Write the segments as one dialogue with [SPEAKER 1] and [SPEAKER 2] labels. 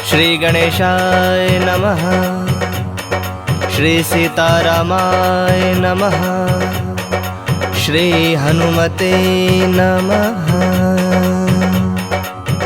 [SPEAKER 1] श्री गणेशाय नमः। श्री सीतारामाय नमः। श्री हनुमते नमः।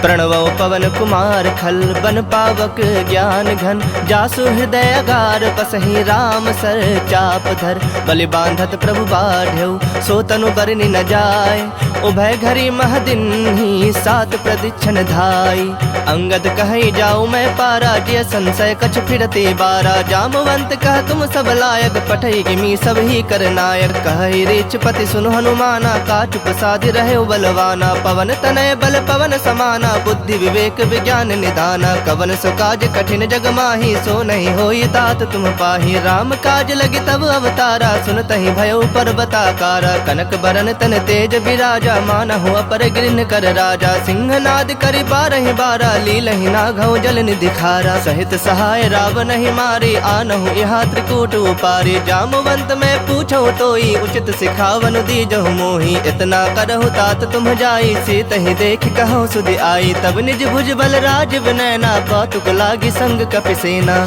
[SPEAKER 1] प्रणवो पवन कुमार खल बन पावक ज्ञान घन जासु हृदय अगार बसहि राम सर चाप धर बलि बांधत प्रभु बाढ़ऊ सो तनु बरनि न जाय उभय घरी महदिन ही सात प्रदीक्षण धाई अंगद कहि जाऊ मैं पारा जिय संशय कछ फिरते बारा जामवंत कह तुम सब लायक पठई गिमी सब ही कर नायक कहि रीच पति सुनु हनुमाना काचु प्रसादि रहे बलवाना पवन तनय बल पवन समाना बुद्धि विवेक विज्ञान निदाना कवन सो काज कठिन जग माही सो नहीं होई तात तुम पाही राम काज लगी तब अवतारा सुनतहि भयो पर्वताकारा कनक बरन तन तेज विराजा मानहु अपर गिरिन कर राजा सिंहनाद करि बारहि बारा लीलहि नाघौ जल निधि खारा सहित सहाय रावण ही मारे आनहु यहाँ त्रिकूट उपारे जामवंत मैं पूछो तोई उचित सिखावन दीजहु मोही इतना करहु तात तुम जाई सीत ही देख कहो सुधि आई तब निज भुज बल राज विनयना कौतुक लागी संग कपिसेना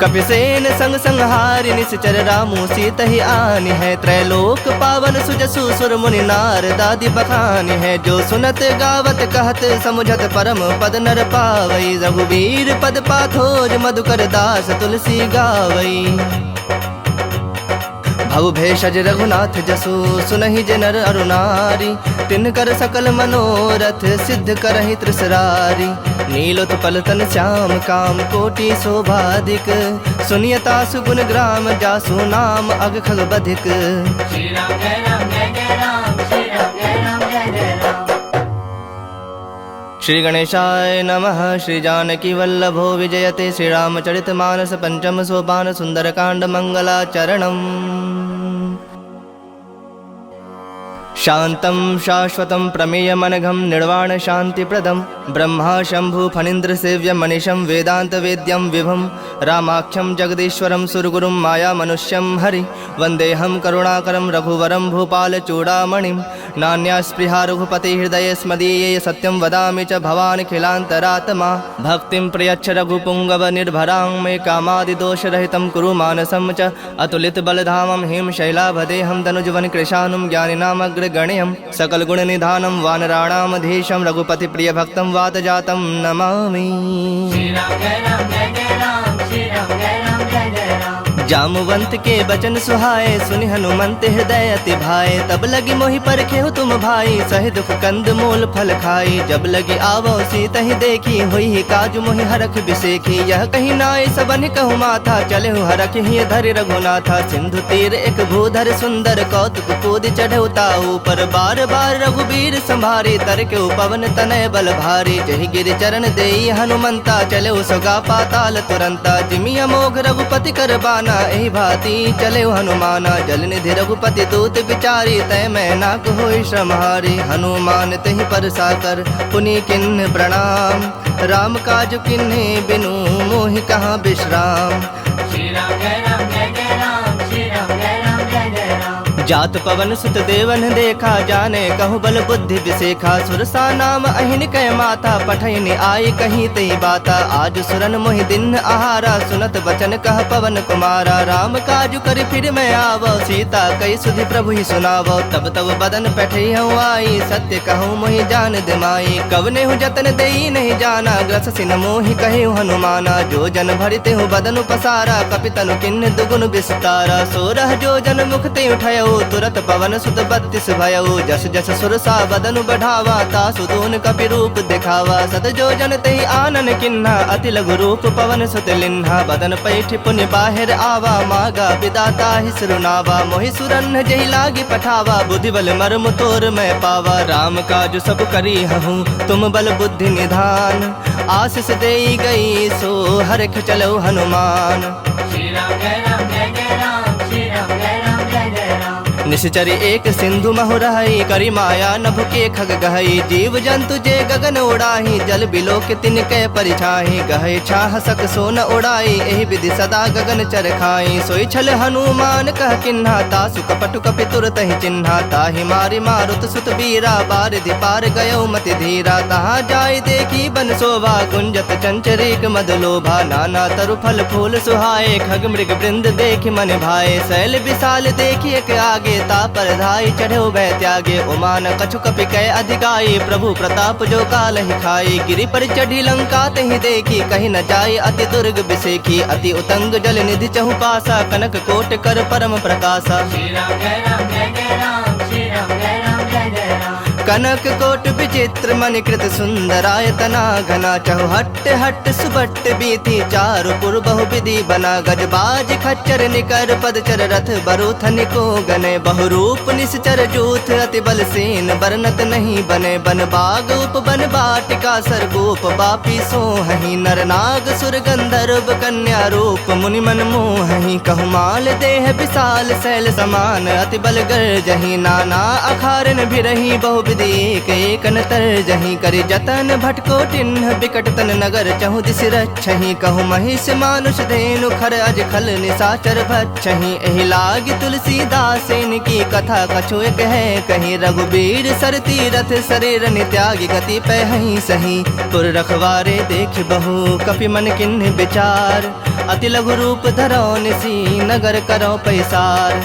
[SPEAKER 1] कपिसेन संग संहारि निश्चर रामु सीत ही आनि है त्रैलोक पावन सुजसु सुर मुनि नार दादी बखानि है जो सुनत गावत कहत समुझत परम पद नर पावई रघुवीर पद पाथोज मधुकर दास तुलसी गावई भव भेषज रघुनाथ जसु सुनहि जे नर अरु नारी तिनकर सकल मनोरथ सिद्ध करहि त्रिसरारी नीलोत्पल तन श्याम काम कोटि शोभाधिक सुनियता सुगुण ग्राम जासु नाम अग खग बधिक। श्री राम जय राम जय जय राम श्री राम जय राम जय जय राम। श्री गणेशाय नमः। श्री जानकी वल्लभो विजयते श्री रामचरित मानस पंचम सोपान सुंदरकांड मंगलाचरणम्। शांतं शाश्वतं प्रमेयमनघं निर्वाण शांतिप्रदं ब्रह्मा शंभु फणीन्द्र सेव्य मनीषं वेदांत वेद्यं विभुं रामाख्यं जगदीश्वरं सुरगुरुं माया मनुष्यं हरि वंदेहं करुणाकरं रघुवरं भूपाल चूड़ामणिं नान्या स्पृहा रघुपति हृदये स्मदीये सत्यं वदामि च भवानिखिलान्तरात्मा भक्तिं प्रयच्छ रघुपुंगव निर्भरां मे कामादिदोषरहितं कुरु मानसं च अतुलित बलधामं हिम शैलाभदेहं तनुजवन कृशानुं ज्ञानिनामग्रगण्यं सकल गुण निधानं वानराणामधीशं रघुपति प्रिय भक्तं वातजातं नमामि। श्री राम जय राम जय जय राम श्री राम जय राम जय जय राम। जामवंत के बचन सुहाए सुनि हनुमंत हृदय अति भाए तब लगी मोहि परखेहु तुम भाई सहि दुख कंद मूल फल खाई जब लगी आवो सीत ही देखी हुई ही काजु मोहि हरख बिसेखी यह कहीं नाय सबन कहु माथा चले हरख ही धरि रघुनाथा सिंधु तीर एक भूधर सुंदर कौतुक कूद चढ़ऊ ताऊ पर बार बार रघुबीर संभारी तर के पवन तनय बल भारी जहि गिर चरण देई हनुमंता चले सोगा पाताल तुरंता जिमि अमोघ रघुपति कर बाना एहि भांति चले हनुमाना जल निधि रघुपति दूत विचारी तय मैं नाक होई श्रमहारी हनुमान तहि पर साकर पुनि किन्ह प्रणाम राम काज किन्हे बिनु मोहि कहाँ विश्राम। श्री राम जय राम जय जय राम श्री राम जय राम जय जय राम। जात पवन सुत देवन देखा जाने कहु बल बुद्धि विसेखा सुरसा नाम अहिन कै माता पठैन आई कहीं तई बाता आज सुरन मोहि दिन आहारा सुनत बचन कह पवन कुमारा राम काजु कर फिर मैं आवो सीता कई सुधि प्रभु ही सुनावो तब तब बदन पैठई हूँ आई सत्य कहूँ मोहि जान दिमाई कवने हूँ जतन देई नहीं जाना ग्रस सिन मोहि कहे हनुमाना जो जन भरिते हूँ बदन पसारा कपितनु किन्न दुगुन विस्तारा सोरह जो जन मुख ते उठयो तुरत पवन सुत 32 भयऊ जस जस सुरसा बदनु बढ़ावा तासु दून कपि रूप दिखावा सत जो जन तहि आनन किन्हा अति लघु रूप पवन सुत लिन्हा बदन पैठ पुनि बाहिर आवा मागा विदाता ही सुरनावा मोहि सुरन जहि लागी पठावा बुद्धि बल मर्म तोर मैं पावा राम काज सब करी हूँ तुम बल बुद्धि निधान आशीष देई गई सो हरख चलो हनुमान। श्री राम जय राम जय जय राम श्री राम जय राम जय जय राम। निश्चर एक सिंधु महु रही, करी माया नभ के खग गहई। जीव जंतु जे गगन उड़ाही, जल बिलो के तिनके परिछाही। गहे छाह सक सोन उड़ाई, एहि विधि सदा गगन चर खाई। सोई छल हनुमान कह किन्हा, तासु कपटु कपि तुरत ही चिन्हा। ताहि मारि मारुत सुत बीरा, बारिधि पार गयो मति धीरा। तहाँ जाय देखी बन शोभा, गुंजत चंचरीक मद लोभा। नाना तरु फल फूल सुहाए, खग मृग वृंद देखि मन भाए। शैल विशाल देखि एक आगे, तापर धाई चढ़ो भय त्यागे। उमान कछु कपि कै अधिकाई, प्रभु प्रताप जो काल ही खाई। गिरि पर चढ़ी लंका तहि देखी, कहीं न जाय अति दुर्ग बिसेखी। अति उतंग जल निधि चहु पासा, कनक कोट कर परम प्रकाशा।
[SPEAKER 2] श्री राम जय राम जय जय राम, श्री राम जय राम जय जय राम।
[SPEAKER 1] कनक कोट विचित्र मणिकृत सुंदरायतना घना। चहु हट्ट हट्ट सुबट्ट बीथी, चारु पुर बहु विधि बना। गजबाज खच्चर निकर पदचर, रथ बरूथन को गने। बहुरूप निश्चर जूथ, अति बल सेन बरनत नहीं बने। बन बाग उप बन बाटिका, सरगोप बापी सोहहि। नर नाग सुर गंधर्व कन्या रूप, मुनि मन मोहहि। कहु माल देह विशाल शैल समान, अति बल गर्जहि। नाना अखारन भिरहि, बहु विधि एक एक नतर जहीं। करि जतन भटको टिन्ह, बिकट तन नगर चहु दिस रक्षहि। कहु महिष मानुष धेनु, खर अज खल निशाचर भक्षहि। एहि लागी तुलसीदासेन की कथा, कछु एक है कहीं। रघुबीर सर तीरथ शरीर नित्यागी, गति पहहि सही। पुर रखवारे देख बहु, कपि मन किन्ह विचार। अति लघु रूप धरो निसी, नगर करो पैसार।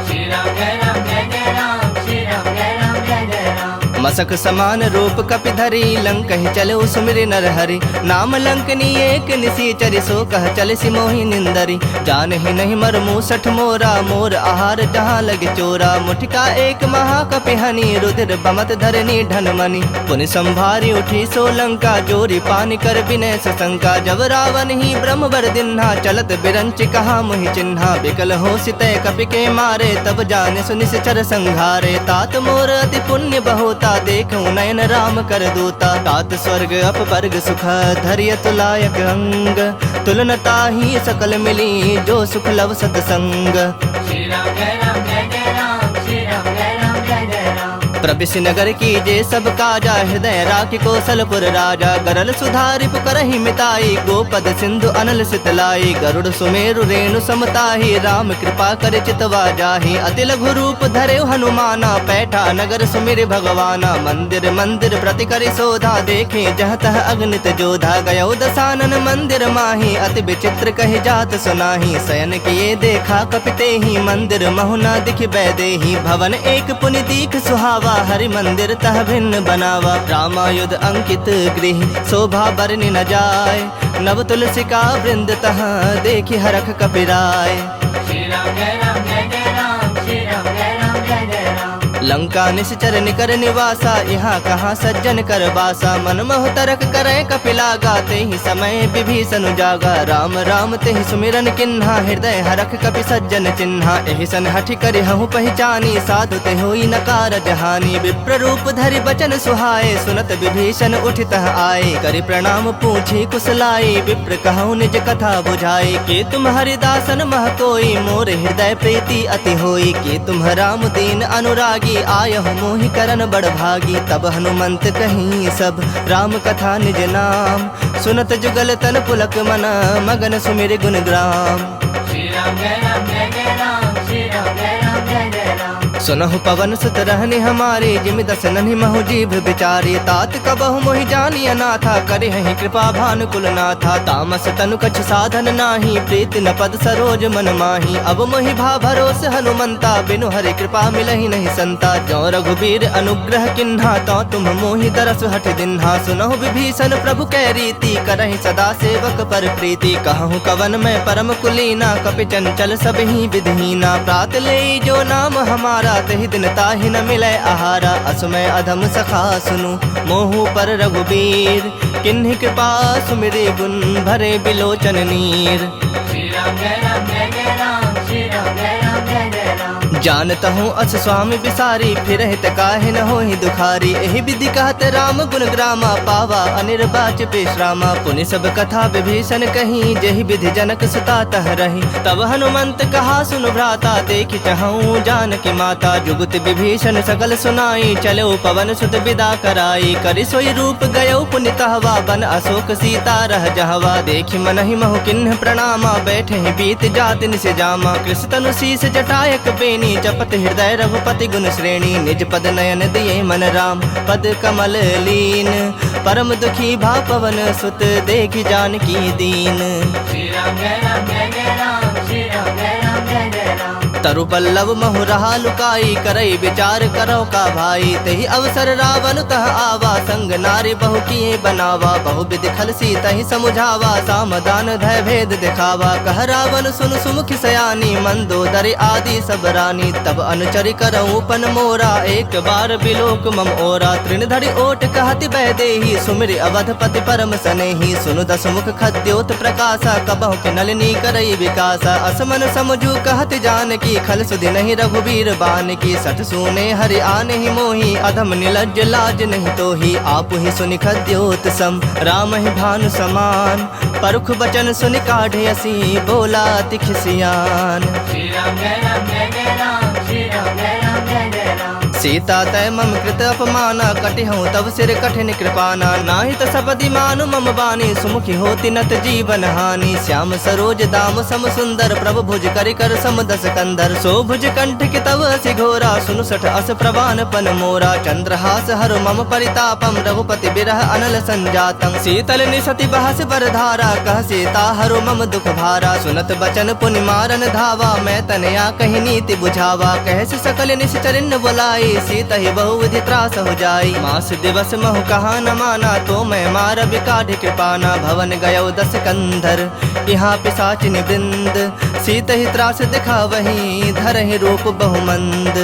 [SPEAKER 2] श्री राम जय राम जय जय राम, श्री राम जय राम जय जय राम।
[SPEAKER 1] मसक समान रूप कपि धरी, लंक ही चले सुमिरि नर हरि। नाम लंकनी एक निसीचरि, सो कह चल सिमोहि निंदरी। जान ही नहीं मर मूसठ मोरा, मोर आहार जहाँ लगे चोरा। मुठिका एक महाकपि हनि, रुधिर बमत धरनी ढनमनि। पुनि संभारी उठी सो लंका, जोरी पानी कर विनय सशंका। जब रावण ही ब्रह्म वर दिन्हा, चलत बिरंच कहा मुहि चिन्हा। बिकल हो सितय कपि के मारे, तब जाने सुनिश्चर संघारे। तात मोर अति पुण्य बहुता, देखूं नयन राम कर दूता। तात स्वर्ग अपवर्ग सुख, धरियत लायक अंग। तुलनता ही सकल मिली, जो सुख लव सतसंग।
[SPEAKER 2] श्री राम जय राम जय जय राम, श्री राम जय राम जय जय राम।
[SPEAKER 1] प्रविश नगर की जे सब काजा, हृदय राखि कौशलपुर राजा। गरल सुधारि पुकरहि मिताई, गोपद सिंधु अनल सितलाई। गरुड़ सुमेरु रेणु समताही, राम कृपा कर चितवा जाहि। अति लघु रूप धरे हनुमाना, पैठा नगर सुमिर भगवाना। मंदिर मंदिर प्रति करि शोधा, देखे जह तह अगणित जोधा। गयो दसानन मंदिर माही, अति विचित्र कहि जात सुनाही। शयन किए देखा कपिते ही, मंदिर महुना दिख बैदेही। भवन एक पुनि दीख सुहावा, हरि मंदिर तह भिन्न बनावा। रामायुध अंकित गृह, शोभा बरनि न जाय। नव तुलसी का वृंद, तह देखि हरख कपिराय।
[SPEAKER 2] श्री राम जय राम जय जय राम, श्री राम जय राम जय जय राम।
[SPEAKER 1] लंका निश्चर निकर निवासा, यहाँ कहाँ सज्जन कर बासा। मन मोह तरक करे कपिलागा, ते ही समय विभीषण जागा। राम राम ते ही सुमिरन किन्हा, हृदय हरख कपि सज्जन चिन्हा। एहि सन हठि करि हहु पहचानी, साधु ते होई न कारज हानि। विप्र रूप धरि बचन सुहाए, सुनत विभीषण उठितः आए। करि प्रणाम पूछी कुशलाई, विप्र कहु निज कथा बुझाई। के तुम हरिदासन मह कोई, मोर हृदय प्रीति अति होई। के तुम राम दीन अनुरागी, आयहु मोहि करन बड़ भागी। तब हनुमंत कहीं सब, राम कथा निज नाम। सुनत जुगल तन पुलक मना, मगन सुमिर गुण ग्राम।
[SPEAKER 2] श्री राम जय राम जय जय राम, श्री राम जय राम जय जय राम।
[SPEAKER 1] सुनहु पवन सुत रहनि हमारे, जिमि दस नन्हि महु जीभ बिचारी। तात कबहु मोहि जानी अनाथा, करिहहि कृपा भानुकुल नाथा। तामस तनु कछ साधन नाही, प्रीति न पद सरोज मन माही। अब मोहि भा भरोस हनुमंता, बिनु हरि कृपा मिलहि नहीं संता। जो रघुबीर अनुग्रह किन्हा, तो तुम मोहि दरस हठ दिन्हा। सुनहु विभीषण प्रभु कै रीति, करहि सदा सेवक पर प्रीति। कहूँ कवन मैं परम कुलीना, कपि चंचल सब ही विधहीना। प्रात ले जो नाम हमारा, तहि दिन ताहि न मिलै आहारा। असमय अधम सखा सुनु, मोहु पर रघुबीर। किन्हि कृपा सुमिरि गुण, भरे बिलोचन नीर।
[SPEAKER 2] श्री राम जय राम जय जय राम, श्री राम जय राम जय जय राम।
[SPEAKER 1] जानत हूँ अस स्वामी बिसारी, फिर हित काहे न होहि दुखारी। एहि विधि कहत राम गुण ग्रामा, पावा अनिर्वाच पेशरामा। पुनि सब कथा विभीषण कही, जेहि विधि जनक सुता तह रही। तब हनुमंत कहा सुन भ्राता, देखि चहूँ जानकी माता। जुगुत विभीषण सकल सुनाई, चलो पवन सुत विदा कराई। करि सोई रूप गयो पुनि तहवा, बन अशोक सीता रह जहवा। देखि मनहि महु किन्ह प्रणामा, बैठे ही बीत जाति निस जामा। कृष तनु शीस जटायक बेनी, जपत हृदय रघुपति गुण श्रेणी। निज पद नयन दिए मन राम, पद कमल लीन। परम दुखी भा पवन सुत, देखि जानकी दीन।
[SPEAKER 2] श्री राम जय राम जय जय राम, श्री राम जय राम जय जय राम।
[SPEAKER 1] तरु पल्लव महु रहा लुकाई, करई विचार करो का भाई। तेहि अवसर रावण तह आवा, संग नारी बहु किए बनावा। बहु विधि खल सी तहि समुझावा, सामदान धय भेद दिखावा। कह रावण सुन सुमुखी सयानी, मंदोदरी आदि सब रानी। तब अनुचरि करऊँ पन मोरा, एक बार बिलोक मम ओरा। तृण धरि ओट कहति बह देहि, सुमिरि अवधपति परम सनेहि। सुनु दस मुख खद्योत प्रकाशा, कबहु के नलिनी करई विकासा। असमन समझू कहत जानकी, खल सुधि नहीं रघुबीर बान की। सठ सूने हरि आने ही मोही, अधम निलज्ज लाज नहीं तोही। आप ही सुनि खद्योत सम, राम ही भानु समान। परुख बचन सुनि काढ़े असी, बोला तिख सियान।
[SPEAKER 2] श्री राम जय राम जय जय राम, श्री राम जय राम जय जय राम।
[SPEAKER 1] सीता तय मम कृत अपमाना, कटिहूँ तब सिर कठिन कृपाना। नाहि त सपदि मानु मम बानी, सुमुखी होति नत जीवन हानि। श्याम सरोज दाम सम सुंदर, प्रभु भुज करि कर सम दस कंधर। सो भुज कंठ के तव असि घोरा, सुनु सठ अस प्रवान पन मोरा। चंद्रहास हरु मम परितापम, रघुपति बिरह अनल संजातम। शीतल निसति बहस बरधारा, कह सीता हरु मम दुख भारा। सुनत बचन पुनि मारन धावा, मैं तनया कहि नीति बुझावा। कहस सकल निश्चरिन बुलाई, सीता ही बहु विधि त्रास हो जाई। मास दिवस महु कहा न माना, तो मैं मार बिकाढ़ कृपाना। भवन गयो दस कंधर, यहाँ पिशाचिनी वृंद। सीता ही त्रास दिखा वही, धरहि रूप बहुमंद।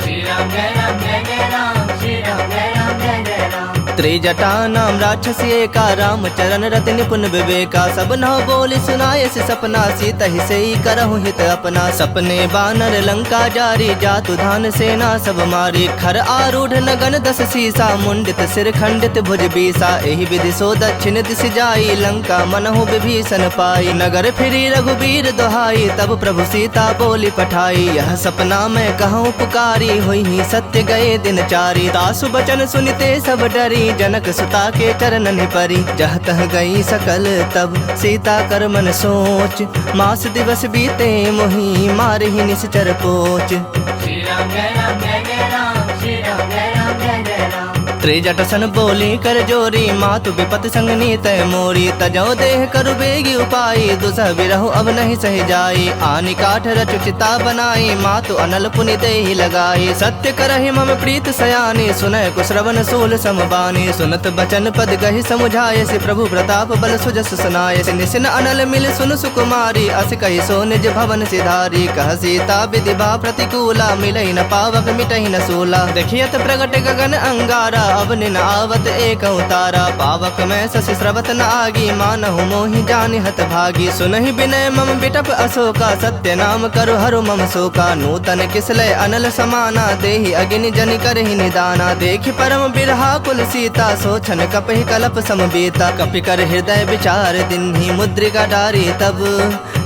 [SPEAKER 2] श्री राम जय राम जय जय राम, श्री राम जय राम जय जय राम।
[SPEAKER 1] त्रिजटा नाम राक्षसी एका, राम चरण रति निपुण विवेका। सब नौ बोली सुनाए से सपना, सीता ही से ही करहु हित अपना। सपने बानर लंका जारी, जातु धान सेना सब मारी। खर आरूढ़ नगन दस सीसा, मुंडित सिर खंडित भुज बीसा। एहि विधि सो दक्षिण दिशि जाई, लंका मनहु विभीषण पाई। नगर फिरी रघुबीर दोहाई, तब प्रभु सीता बोली पठाई। यह सपना मैं कहूँ पुकारी, हुई ही सत्य गए दिन चारी। तासु बचन सुनिते सब डरी, जनक सुता के चरणन परी। जह तह गई सकल तब, सीता कर मन सोच। मास दिवस बीते मोही, मारहि निश्चर पोच।
[SPEAKER 2] श्री राम जय राम जय जय राम, श्री राम जय राम जय जय राम।
[SPEAKER 1] त्रिजट सन बोली कर जोरी, मातु विपत संग नीत मोरी। तजो देह करु बेगी उपाई, दुसह बिरहु अब नहीं सह जाई। आनि काठ रचु चिता बनाई, मातु अनल पुनि देहि लगाई। सत्य करहि मम प्रीत सयानी, सुनय कुश्रवण सूल समबानी। सुनत बचन पद गहि समुझाय, से प्रभु प्रताप बल सुजस सुनाय। से निसिन अनल मिल सुन सुकुमारी, अस कहि सो निज भवन सिधारी। कह सीता विधि बा प्रतिकूला, मिलहि न पावक मिटहि न सूला। देखियत प्रगट गगन अंगारा, अब निन आवत एक उतारा। पावक में शशि स्रवत न आगी, मानहु मोहि जानि हत भागी। सुनहि विनय मम बिटप अशोका, सत्य नाम करु हरु मम शोका। नूतन किसलय अनल समाना, देहि अग्नि जनि करहि निदाना। देखि परम बिरहा कुल सीता, सोचन कपहि कलप समबीता। कपि कर हृदय विचार दिन्हि, मुद्रिका डारी तब।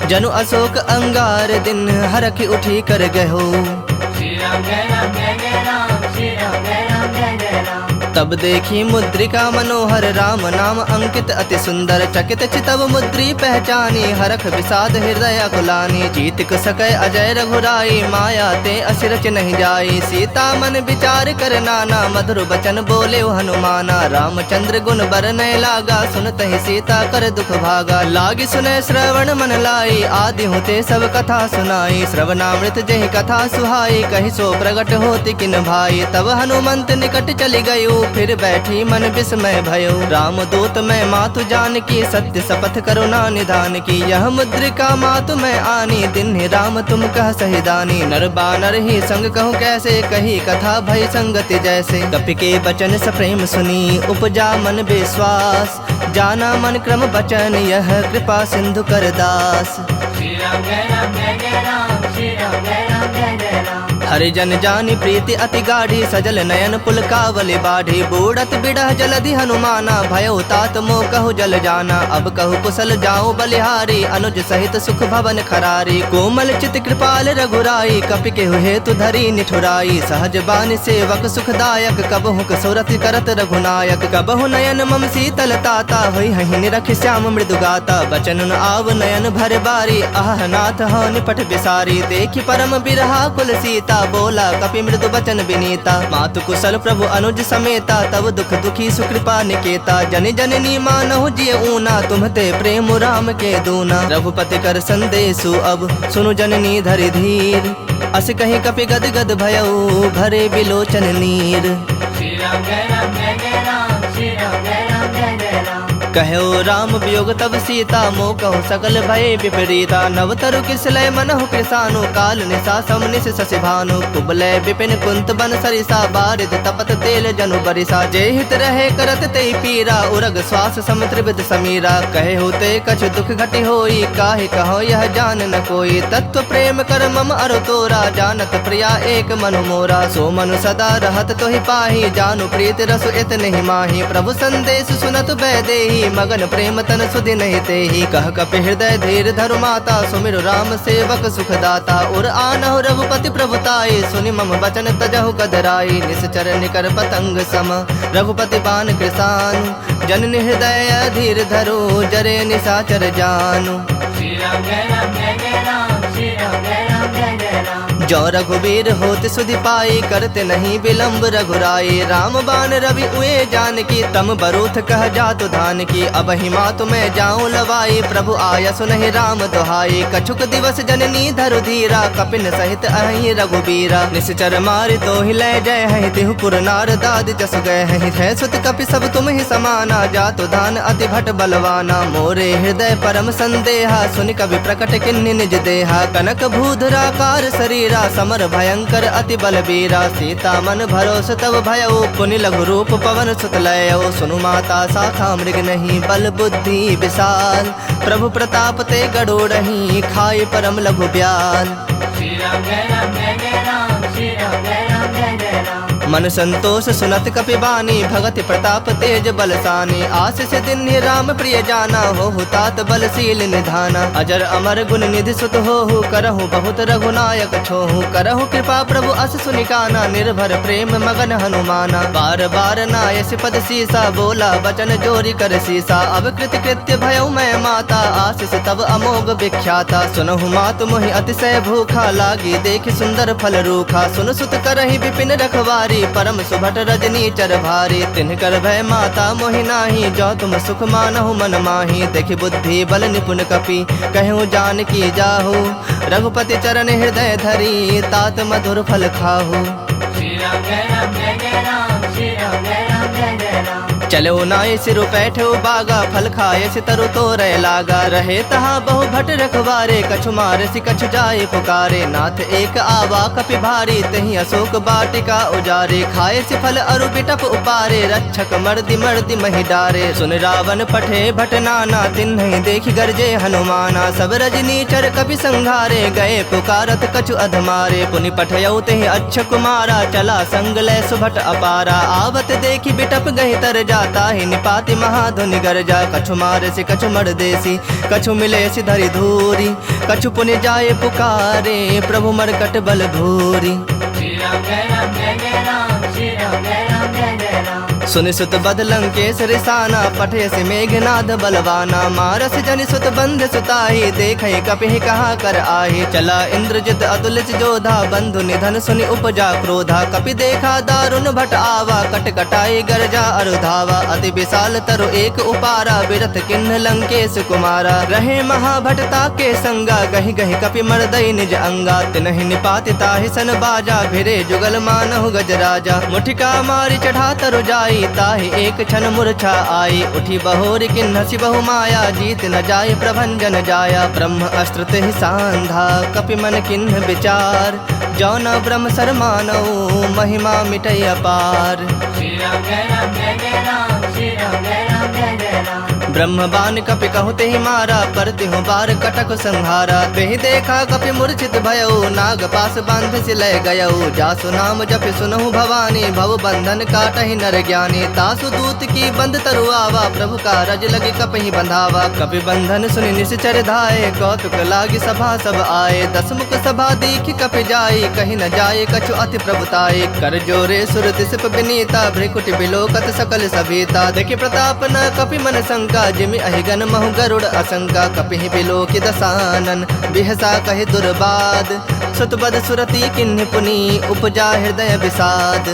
[SPEAKER 1] जनु अशोक अंगार दिन, हरखि उठी कर गहो।
[SPEAKER 2] श्री राम जय राम जय जय राम, श्री राम जय राम जय जय राम।
[SPEAKER 1] तब देखी मुद्रिका मनोहर, राम नाम अंकित अति सुंदर। चकित चितव मुद्री पहचानी, हरख विषाद हृदय अकुलानी। जीत सकै अजय रघुराई, माया ते असिरच नहीं जाई। सीता मन विचार कर नाना, मधुर बचन बोले हनुमाना। रामचंद्र गुण बरनय लागा, सुनत ही सीता कर दुख भागा। लागी सुनय श्रवण मन लाई, आदि होते सब कथा सुनाई। श्रवणामृत जहि कथा सुहाई, कहि सो प्रगट होति किन भाई। तब हनुमंत निकट चली गयो, फिर बैठी मन विस्मय भयो। राम दूत मैं मातु जानकी, सत्य शपथ करुणा निधान की। यह मुद्रिका मातु मैं आनी, दिन ही राम तुम कह सहिदानी। नर बानर ही संग कहूँ कैसे, कही कथा भय संगति जैसे। कपि के बचन सप्रेम सुनी, उपजा मन विश्वास। जाना मन क्रम बचन, यह कृपा सिंधु कर दास।
[SPEAKER 2] श्री राम जय राम जय जय राम, श्री राम जय राम जय जय राम।
[SPEAKER 1] हरिजन जानी प्रीति अति गाढ़ी सजल नयन पुलकावली बाढ़ी बूढ़त बिड़ह जलधि हनुमाना भयो तात मोह कहु जल जाना अब कहु कुशल जाऊं बलिहारी अनुज सहित सुख भवन खरारी कोमल चित कृपाल रघुराई कपि के हेतु धरी निठुराई सहज बानी सेवक सुखदायक कबहु कसुरत करत रघुनायक कबहु नयन मम शीतल ताता होई हहि निरख श्याम मृदु गाता बचन न आव नयन भर बारी आह नाथ हो निपट बिसारी देखि परम बिरहा कुल सीता बोला कपि मृदु बचन विनीता मातु कुशल प्रभु अनुज समेता तब दुख दुखी सुकृपा निकेता जन जननी मानहु जिय ऊना तुम्हते प्रेम राम के दूना रघुपति कर संदेशु अब सुनु जननी धरि धीर अस कहीं कपि गद गद भयउ भरे बिलोचन नीर।
[SPEAKER 2] श्री राम जय राम जय जय राम श्री राम जय राम जय जय राम
[SPEAKER 1] कहो राम वियोग तब सीता मोह कहु सकल भय विपरीता नव तरु किसलय मनहु कृसानु काल निशा समनिस शशि भानु कुबलय विपिन कुंत बन सरिसा बारिद तपत तेल जनु बरिसा जय हित रहे करत ते पीरा उरग श्वास सम त्रिविध समीरा कहे होते कछ दुख घटी होई काहे कहो यह जान न कोई तत्व प्रेम कर मम अरु तोरा जानत प्रिया एक मनु मोरा सो मनु सदा रहत तोहि पाही जानु प्रीत रसु इत नहीं माही प्रभु संदेश सुनत बैदेही मगन प्रेम तन सुधि नहीं ते ही कह कपि हृदय धीर धरु माता सुमिरु राम सेवक सुखदाता उर आनहु रघुपति प्रभुताई सुनि मम बचन तजहु कदराई निश्चर निकर पतंग सम रघुपति बान कृसानु जननि हृदय धीर धरो जरे निशाचर जानु।
[SPEAKER 2] श्री राम जय राम जय जय राम श्री राम जय राम जय जय राम
[SPEAKER 1] जो रघुबीर होत सुधि पाई करते नहीं विलम्ब रघुराई राम बान रवि उए जान की तम बरूथ कह जातु धान की अब हिमा तुम्हें जाऊं लवाई प्रभु आया सुनहि राम दुहाई कछुक दिवस जननी धरु धीरा कपिन सहित अहि रघुबीरा निश्चर मारि तो ही लय जय है तिहु पुर नार दाद जस गए है सुत कपि सब तुम ही समाना जातु धान अति भट बलवाना मोरे हृदय परम संदेहा सुनि कवि प्रकट किन्नि निज देहा कनक भूधराकार शरीरा समर भयंकर अति बलबीरा सीता मन भरोस तब भयउ पुनि लघु रूप पवन सुत लयउ सुनु माता शाखा मृग नहीं बल बुद्धि विशाल प्रभु प्रताप ते गड़ोड़हि खाई परम लघु ब्याल।
[SPEAKER 2] श्री राम जय राम जय जय राम श्री राम जय राम जय जय राम
[SPEAKER 1] मन संतोष सुनत कपि बानी भगति प्रताप तेज बलसानी आशीष दिन राम प्रिय जाना हो तात बलशील निधाना अजर अमर गुण निधि सुत हो करहु बहुत रघुनायक छोहु करहु कृपा प्रभु अस सुनिकाना निर्भर प्रेम मगन हनुमाना बार बार नायस पद सीसा बोला वचन जोरी कर सीसा अब कृत कृत्य भयउ मैं माता आशीष तब अमोघ विख्याता सुनहु मातु मोहि अतिशय भूखा लागी देखि सुंदर फल रूखा सुन सुत करहि विपिन रखवारी परम सुभट रजनी चर भारी तिनकर भय माता मोहि नाही जो तुम सुख मानहु मन माही देखि बुद्धि बल निपुण कपि कहूँ जान की जाहु रघुपति चरण हृदय धरी तात मधुर फल खाहु।
[SPEAKER 2] श्री राम जय राम जय जय राम श्री राम जय राम जय जय राम
[SPEAKER 1] चलो नाय सिरु बैठो बागा फल खाए सितरु तो रह लागा रहे तहा बहु भट रखवारे कछु मार सि कछु जाए पुकारे नाथ एक आवा कपि भारी तही अशोक बाटिका उजारे खाए सि फल अरु बिटप उपारे रक्षक मर्दि मर्दि महि डारे सुन रावण पठे भट नाना तिन्हि देखि गरजे हनुमाना सब रजनी चर कपि संघारे गए पुकारत कछु अधमारे पुनि पठयउ तहि अच्छ कुमारा चला संग लय सुभट अपारा आवत देखि बिटप गहि तर जाता ही निपाति महाधुनि गरजा कछु मारे से कछु मर देसी कछु मिले सि धरि धूरी कछु पुनि जाए पुकारे प्रभु मरकट बल भूरी।
[SPEAKER 2] श्री राम जय राम जय जय राम श्री राम जय राम जय जय राम
[SPEAKER 1] सुनि सुत बद लंकेश रिसाना पठे से मेघनाद बलवाना मारस जनि सुत बंध सुताही देखे कपि कहा कर आही चला इंद्रजित अतुलित जोधा बंधु निधन सुनि उपजा क्रोधा कपि देखा दारुण भट आवा कट कटाई गरजा अरुधावा अति विशाल तरु एक उपारा बिरथ किन्ह लंकेश कुमारा रहे महाभटता के संगा गहि गहि कपि मर्दई निज अंगा तिनहि निपाति ताहि सन बाजा भिरे जुगल मानहु गजराजा मुठिका मारी चढ़ा तरु जाई ताहि एक क्षण मूर्छा आई उठी बहोरी किन्हसि बहु माया जीत न जाय प्रभंजन जाया ब्रह्म अस्त्र तेहि सांधा कपि मन किन्ह विचार जौन ब्रह्म सर मानऊ महिमा मिटय अपार।
[SPEAKER 2] श्री राम जय राम जय जय राम श्री राम जय राम जय जय राम
[SPEAKER 1] ब्रह्म बाण कपि कहते ही मारा, पर तिहु बार कटक संहारा। तेहि देखा कपि मूर्छित भयउ, नाग पास बांध सिलय गयउ। जासु नाम जपि सुनहु भवानी, भव बंधन काटहि नर ज्ञानी। तासु दूत की बंद तरुआवा, प्रभु का रज लगे कपहि बंधावा। कपि बंधन सुनि निश्चर धाये, कौतुक लागी सभा सब आए। दसमुख सभा दीख कपि जाई, कहीं न जाए कछु अति प्रभुताई। कर जोरे सुर दिसप विनीता, भ्रिकुटि बिलोकत सकल सभीता। देखि प्रताप न कपि मन शंका, जिमि अहिगन महु गरुड़ असंका। कपिहि बिलोकि दसानन, बिहसा कहि दुर्बाद। सुतबद सुरति किन्हि पुनि, उपजा हृदय विषाद।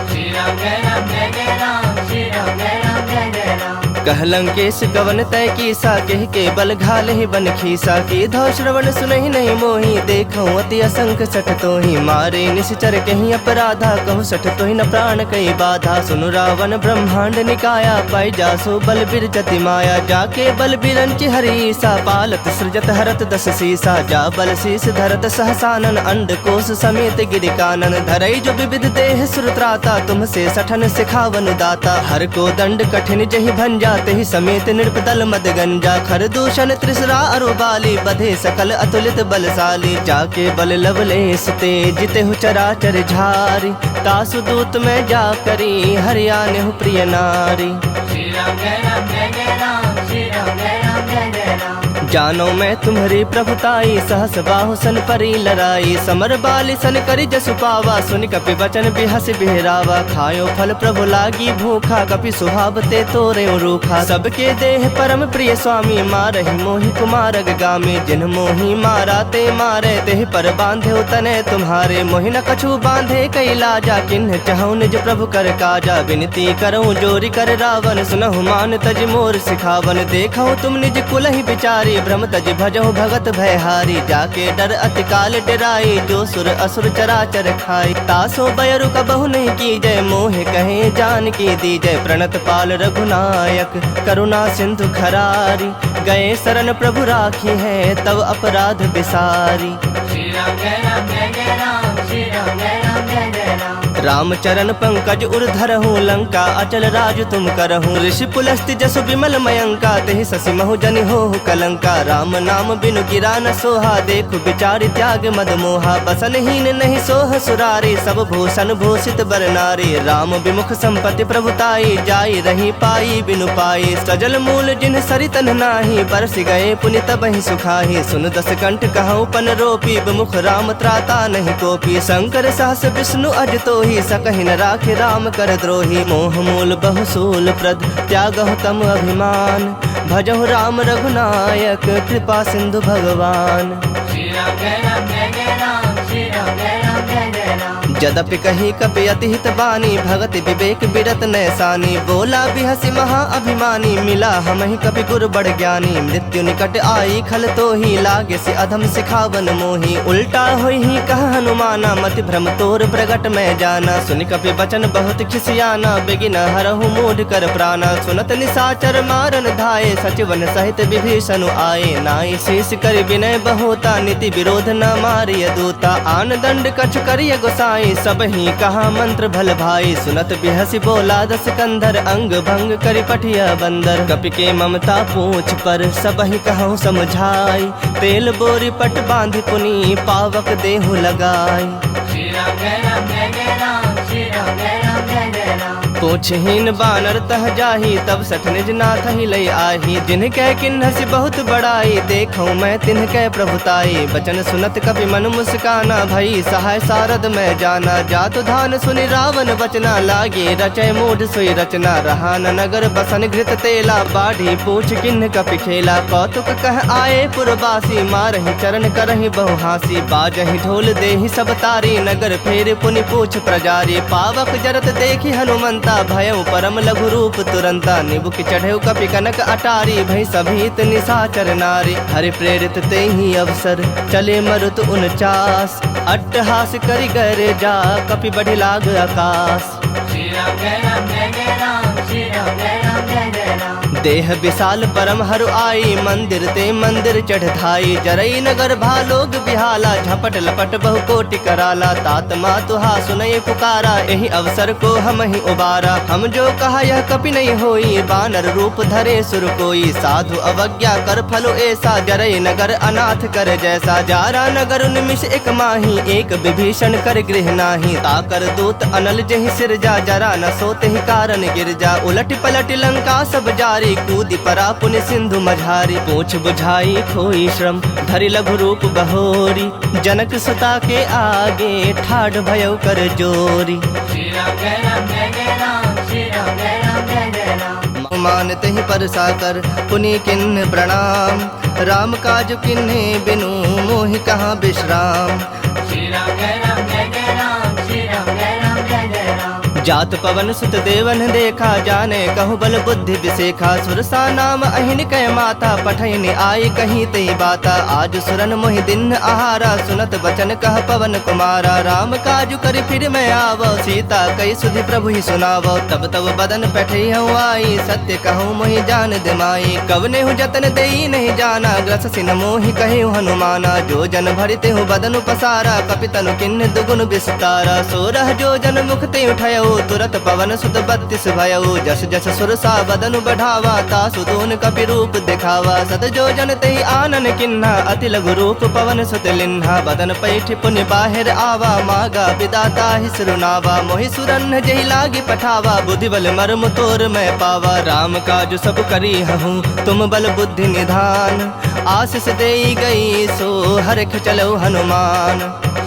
[SPEAKER 2] श्री राम जय राम जय जय राम, श्री राम जय राम जय जय राम।
[SPEAKER 1] कहलंकेश गवन तय कीसा, कह के बल घाल ही बन खीसा। की धौ श्रवण सुनहि नहीं मोही, देखऊं अति असंख सठ तोहि। मारे निश्चर कहीं अपराधा, कहु सठ तोहि न प्राण कई बाधा। सुनु रावण ब्रह्मांड निकाया, पाई जासो बल बिरजति माया। जाके बल बिरंचि हरीसा, पालत सृजत हरत दस सीसा। जा बल शीस धरत सहसानन, अंड कोश समेत गिरिकानन। धरई जो विविध देह सुरत्राता, तुमसे सठन सिखावन दाता। हर को दंड कठिन जहि भंजा, ही समेत नृपदल मद गंजा। खर दूषण त्रिसरा अरुबाली, बधे सकल अतुलित बलशाली। जाके बल लवलेस ते, जिते हु चराचर झारी। तासु दूत में जा करी, हरियाणु प्रिय नारी।
[SPEAKER 2] श्री राम जय राम जय जय राम, श्री राम जय राम जय जय राम।
[SPEAKER 1] जानो मैं तुम्हारी प्रभुताई, सहस बाहु सन परी लड़ाई। समर बाली सन करी जसु पावा, सुनि कपि वचन बिहस बिहरावा। खायो फल प्रभु लागी भूखा, कपि सुहावते तोरे रूखा। सबके देह परम प्रिय स्वामी, मारहि मोहि कुमारग गामी। जिन मोहि मारा ते मारे, तेहि पर बांधे तने तुम्हारे। मोहि न कछु बांधे कई लाजा, किन्ह चाहूं निज प्रभु कर काजा। विनती करऊं जोरी कर रावण, सुनहु मान तज मोर सिखावन। देखऊं तुम निज कुलहि बिचारी, भ्रम तज भजहु भगत भयहारी। जाके डर अति काल डराई, जो सुर असुर चराचर खाई। तासो बयरु कबहु नहीं कीजय, मोहे कहे जान की दीजय। प्रणत पाल रघुनायक, करुणा सिंधु खरारी। गए शरण प्रभु राखी है, तब अपराध बिसारी।
[SPEAKER 2] श्री राम जय राम जय जय राम, श्री राम जय राम जय जय राम।
[SPEAKER 1] राम चरण पंकज उर्धरहु, लंका अचल राज तुम करहु। ऋषि पुलस्ति जसु विमल मयंका, तेहि शशि महु जनि होहु कलंका। राम नाम बिनु गिरा न सोहा, देखु बिचारि त्याग मद मोहा। बसनहीन नहीं सोह सुरारी, सब भूषण भूषित बर नारी। राम विमुख संपत्ति प्रभुताई, जाई रही पाई बिनु पाई। सजल मूल जिन सरितन नाही, बरस गए पुनि तबहि सुखाही। सुन दस कंठ कहूँ पन रोपी, विमुख राम त्राता नहीं कोपी। शंकर सहस विष्णु अज तोहि, सकहि न राखे राम कर द्रोही। मोह मूल बहुसूल प्रद, त्यागहु तम अभिमान। भजहु राम रघुनायक, कृपा सिंधु भगवान।
[SPEAKER 2] श्री राम जय राम जय जय राम, श्री राम जय राम जय जय राम।
[SPEAKER 1] जदपि कही कपि अति हित बानी, भगति विवेक बिरत नैसानी। बोला बिहसि महा अभिमानी, मिला हमहि कपि गुर बड़ ज्ञानी। मृत्यु निकट आई खल तोहि, लागे से अधम सिखावन मोहि। उल्टा होई ही कह हनुमाना, मति भ्रम तोर प्रगट में जाना। सुनि कपि वचन बहुत खिसियाना, बेगिन हरहु मूढ़ कर प्राणा। सुनत निशाचर मारन धाये, सचिवन सहित विभीषण आए। नाई शेष कर विनय बहुता, नीति विरोध न मारिय दूता। आन दंड कछ करिय गोसाई, सब ही कहा मंत्र भल भाई। सुनत बिहसि बोला दस कंधर, अंग भंग करि पठिया बंदर। कपि के ममता पूछ पर, सब ही कहूँ समझाई। तेल बोरी पट बांध पुनि, पावक देहु लगाई।
[SPEAKER 2] श्री राम जय राम जय जय राम, श्री राम जय राम जय जय राम।
[SPEAKER 1] पूछहीन बानर तह जाही, तब सठ निज नाथ ही लई आही। जिनकै किन्हसि बहुत बड़ाई, देखऊं मैं तिनकै प्रभुताई। बचन सुनत कपि मन मुस्काना, भई सहाय सारद में जाना। जातु धान सुनि रावण बचना, लागे रचय मूढ़ सोई रचना। रहा न नगर बसन घृत तेला, बाढ़ी पूछ किन्ह कपि खेला। कौतुक कह आए पुरवासी, मारहि चरण करहि बहु हासी। बाजहि ढोल देहि सब तारी, नगर फेर पुनि पूछ प्रजारी। पावक जरत देखि हनुमंता, भयउ परम लघु रूप तुरंता। निबुक चढ़ेउ कपि कनक अटारी, भई सभीत निशाचर नारी। हरि प्रेरित तेहि अवसर, चले मरुत 49। अट्टहास करि गरे जा, कपि बढ़ि लाग आकाश।
[SPEAKER 2] श्री राम जय राम जय जय राम, श्री राम जय राम जय जय राम।
[SPEAKER 1] देह विशाल परम हरु आई, मंदिर ते मंदिर चढ़ धाई। जरई नगर भालोग बिहाला, झपट लपट बहु कोटि कराला। तात मातुहा सुनय पुकारा, यही अवसर को हम ही उबारा। हम जो कहा यह कपि नहीं होई, बानर रूप धरे सुर कोई। साधु अवज्ञा कर फलो ऐसा, जरई नगर अनाथ कर जैसा। जारा नगर निमिष एक माही, एक विभीषण कर गृह नाही। ताकर दूत अनल जहि सिरजा, जरा न सोते ही कारण गिरजा। उलट पलट लंका सब जारी, कूदी परा पुण्य सिंधु मझारी। पूछ बुझाई खोई श्रम, धरि लघु रूप बहोरी। जनक सुता के आगे, ठाढ़ भयउ कर जोरी।
[SPEAKER 2] श्री राम जय राम जय जय राम, श्री राम जय राम जय जय राम।
[SPEAKER 1] मानते ही परसाकर पुनि किन्ह प्रणाम, राम काज किन्हे बिनु मोहि कहाँ विश्राम।
[SPEAKER 2] श्री राम जय राम जय जय राम, श्री राम जय राम जय जय राम।
[SPEAKER 1] जात पवन सुत देवन देखा, जाने कहु बल बुद्धि विसेखा। सुरसा नाम अहिन कै माता, पठैन आई कहीं तई बाता। आज सुरन मोहि दिन आहारा, सुनत बचन कह पवन कुमारा। राम काजु कर फिर मैं आवो, सीता कई सुधि प्रभु ही सुनावो। तब तब बदन पैठई हूँ आई, सत्य कहूँ मोहि जान दिमाई। कवने हूँ जतन देई नहीं जाना, ग्रस सिन मोहि कहे हनुमाना। जो जन भरिते हूँ बदन पसारा, कपितनु किन्ह दुगुन विस्तारा। सोरह जो जन मुख ते उठयो, तुरत पवन सुत 32 भयउ। जस जस सुरसा बदनु बढ़ावा, तासु दून कपि रूप दिखावा। सत जो जन तेहि आनन किन्हा, अति लघु रूप पवन सुत लिन्हा। बदन पैठ पुनि बाहिर आवा, मागा विदाता ही सिरुनावा। मोहि सुरन जहि लागी पठावा, बुद्धि बल मर्म तोर मैं पावा। राम काज सब करी हूँ, तुम बल बुद्धि निधान। आशीष देई गई, सो हरख चलो हनुमान।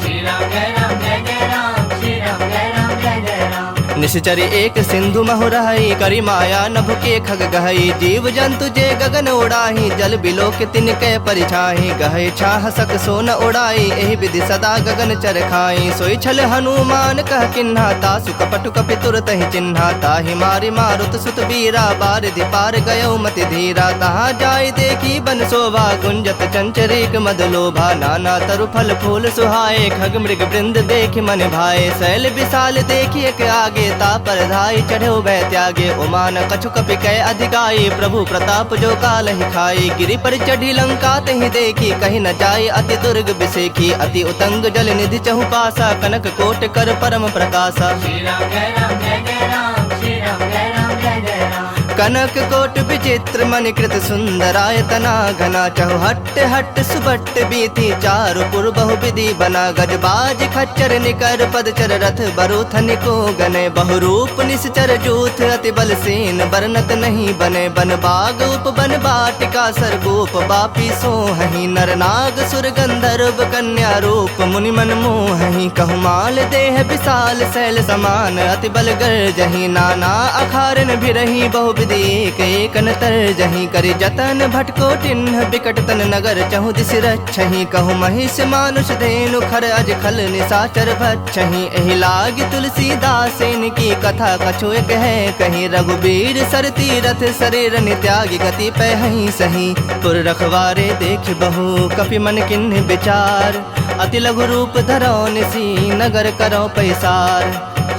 [SPEAKER 2] श्री राम जय राम जय जय राम, श्री राम जय राम जय जय राम।
[SPEAKER 1] निश्चरी एक सिंधु महु रहई, करी माया नभ के खग गहई। जीव जंतु जे गगन उड़ाही, जल बिलोक तिनके परिछाही। गहे छाह सक सोन उड़ाई, एहि विधि सदा गगन चर खाई। सोई छल हनुमान कह किन्हा, तासु कपटु कपि तुरत ही चिन्हा। ताहि मारि मारुत सुत बीरा, बारिधि पार गयो मति धीरा। तहाँ जाय देखी बन शोभा, गुंजत चंचरीक मद लोभा। नाना तरु फल फूल सुहाए, खग मृग वृंद देखि मन भाए। शैल विशाल देखि एक आगे, तापर धाई चढ़ो भय त्यागे। उमान कछु कपि कै अधिकाई, प्रभु प्रताप जो काल ही खाई। गिरि पर चढ़ी लंका तहि देखी, कहीं न जाय अति दुर्ग बिसेखी। अति उतंग जल निधि चहु पासा, कनक कोट कर परम प्रकाशा।
[SPEAKER 2] श्री राम जय राम जय जय राम, श्री राम जय राम जय जय राम।
[SPEAKER 1] कनक कोट विचित्र मणिकृत सुंदरायतना घना। चहु हट्ट हट्ट सुबट्ट बीथी, चारु पुर बहु विधि बना। गजबाज खच्चर निकर पदचर, रथ बरूथन को गने। बहुरूप निश्चर जूथ, अति बल सेन बरनत नहीं बने। बन बाग उप बन बाटिका, सरगोप बापी सोहहि। नर नाग सुर गंधर्व कन्या रूप, मुनि मन मोहहि। कहु माल देह विशाल शैल समान, अति बल गर्जहि। नाना अखारन भिरहि, बहु विधि एक एक नतर जहि। करि जतन भटको टिन्ह, बिकट तन नगर चहु दिस रक्षहि। कहु महिष मानुष धेनु, खर अज खल निशाचर भक्षहि। एहि लागी तुलसीदासेन की कथा, कछु एक है कहीं। रघुबीर सर तीरथ शरीर नित्यागी, गति पहहि सही। पुर रखवारे देख बहु, कपि मन किन्ह विचार। अति लघु रूप धरो निसी, नगर करो पैसार।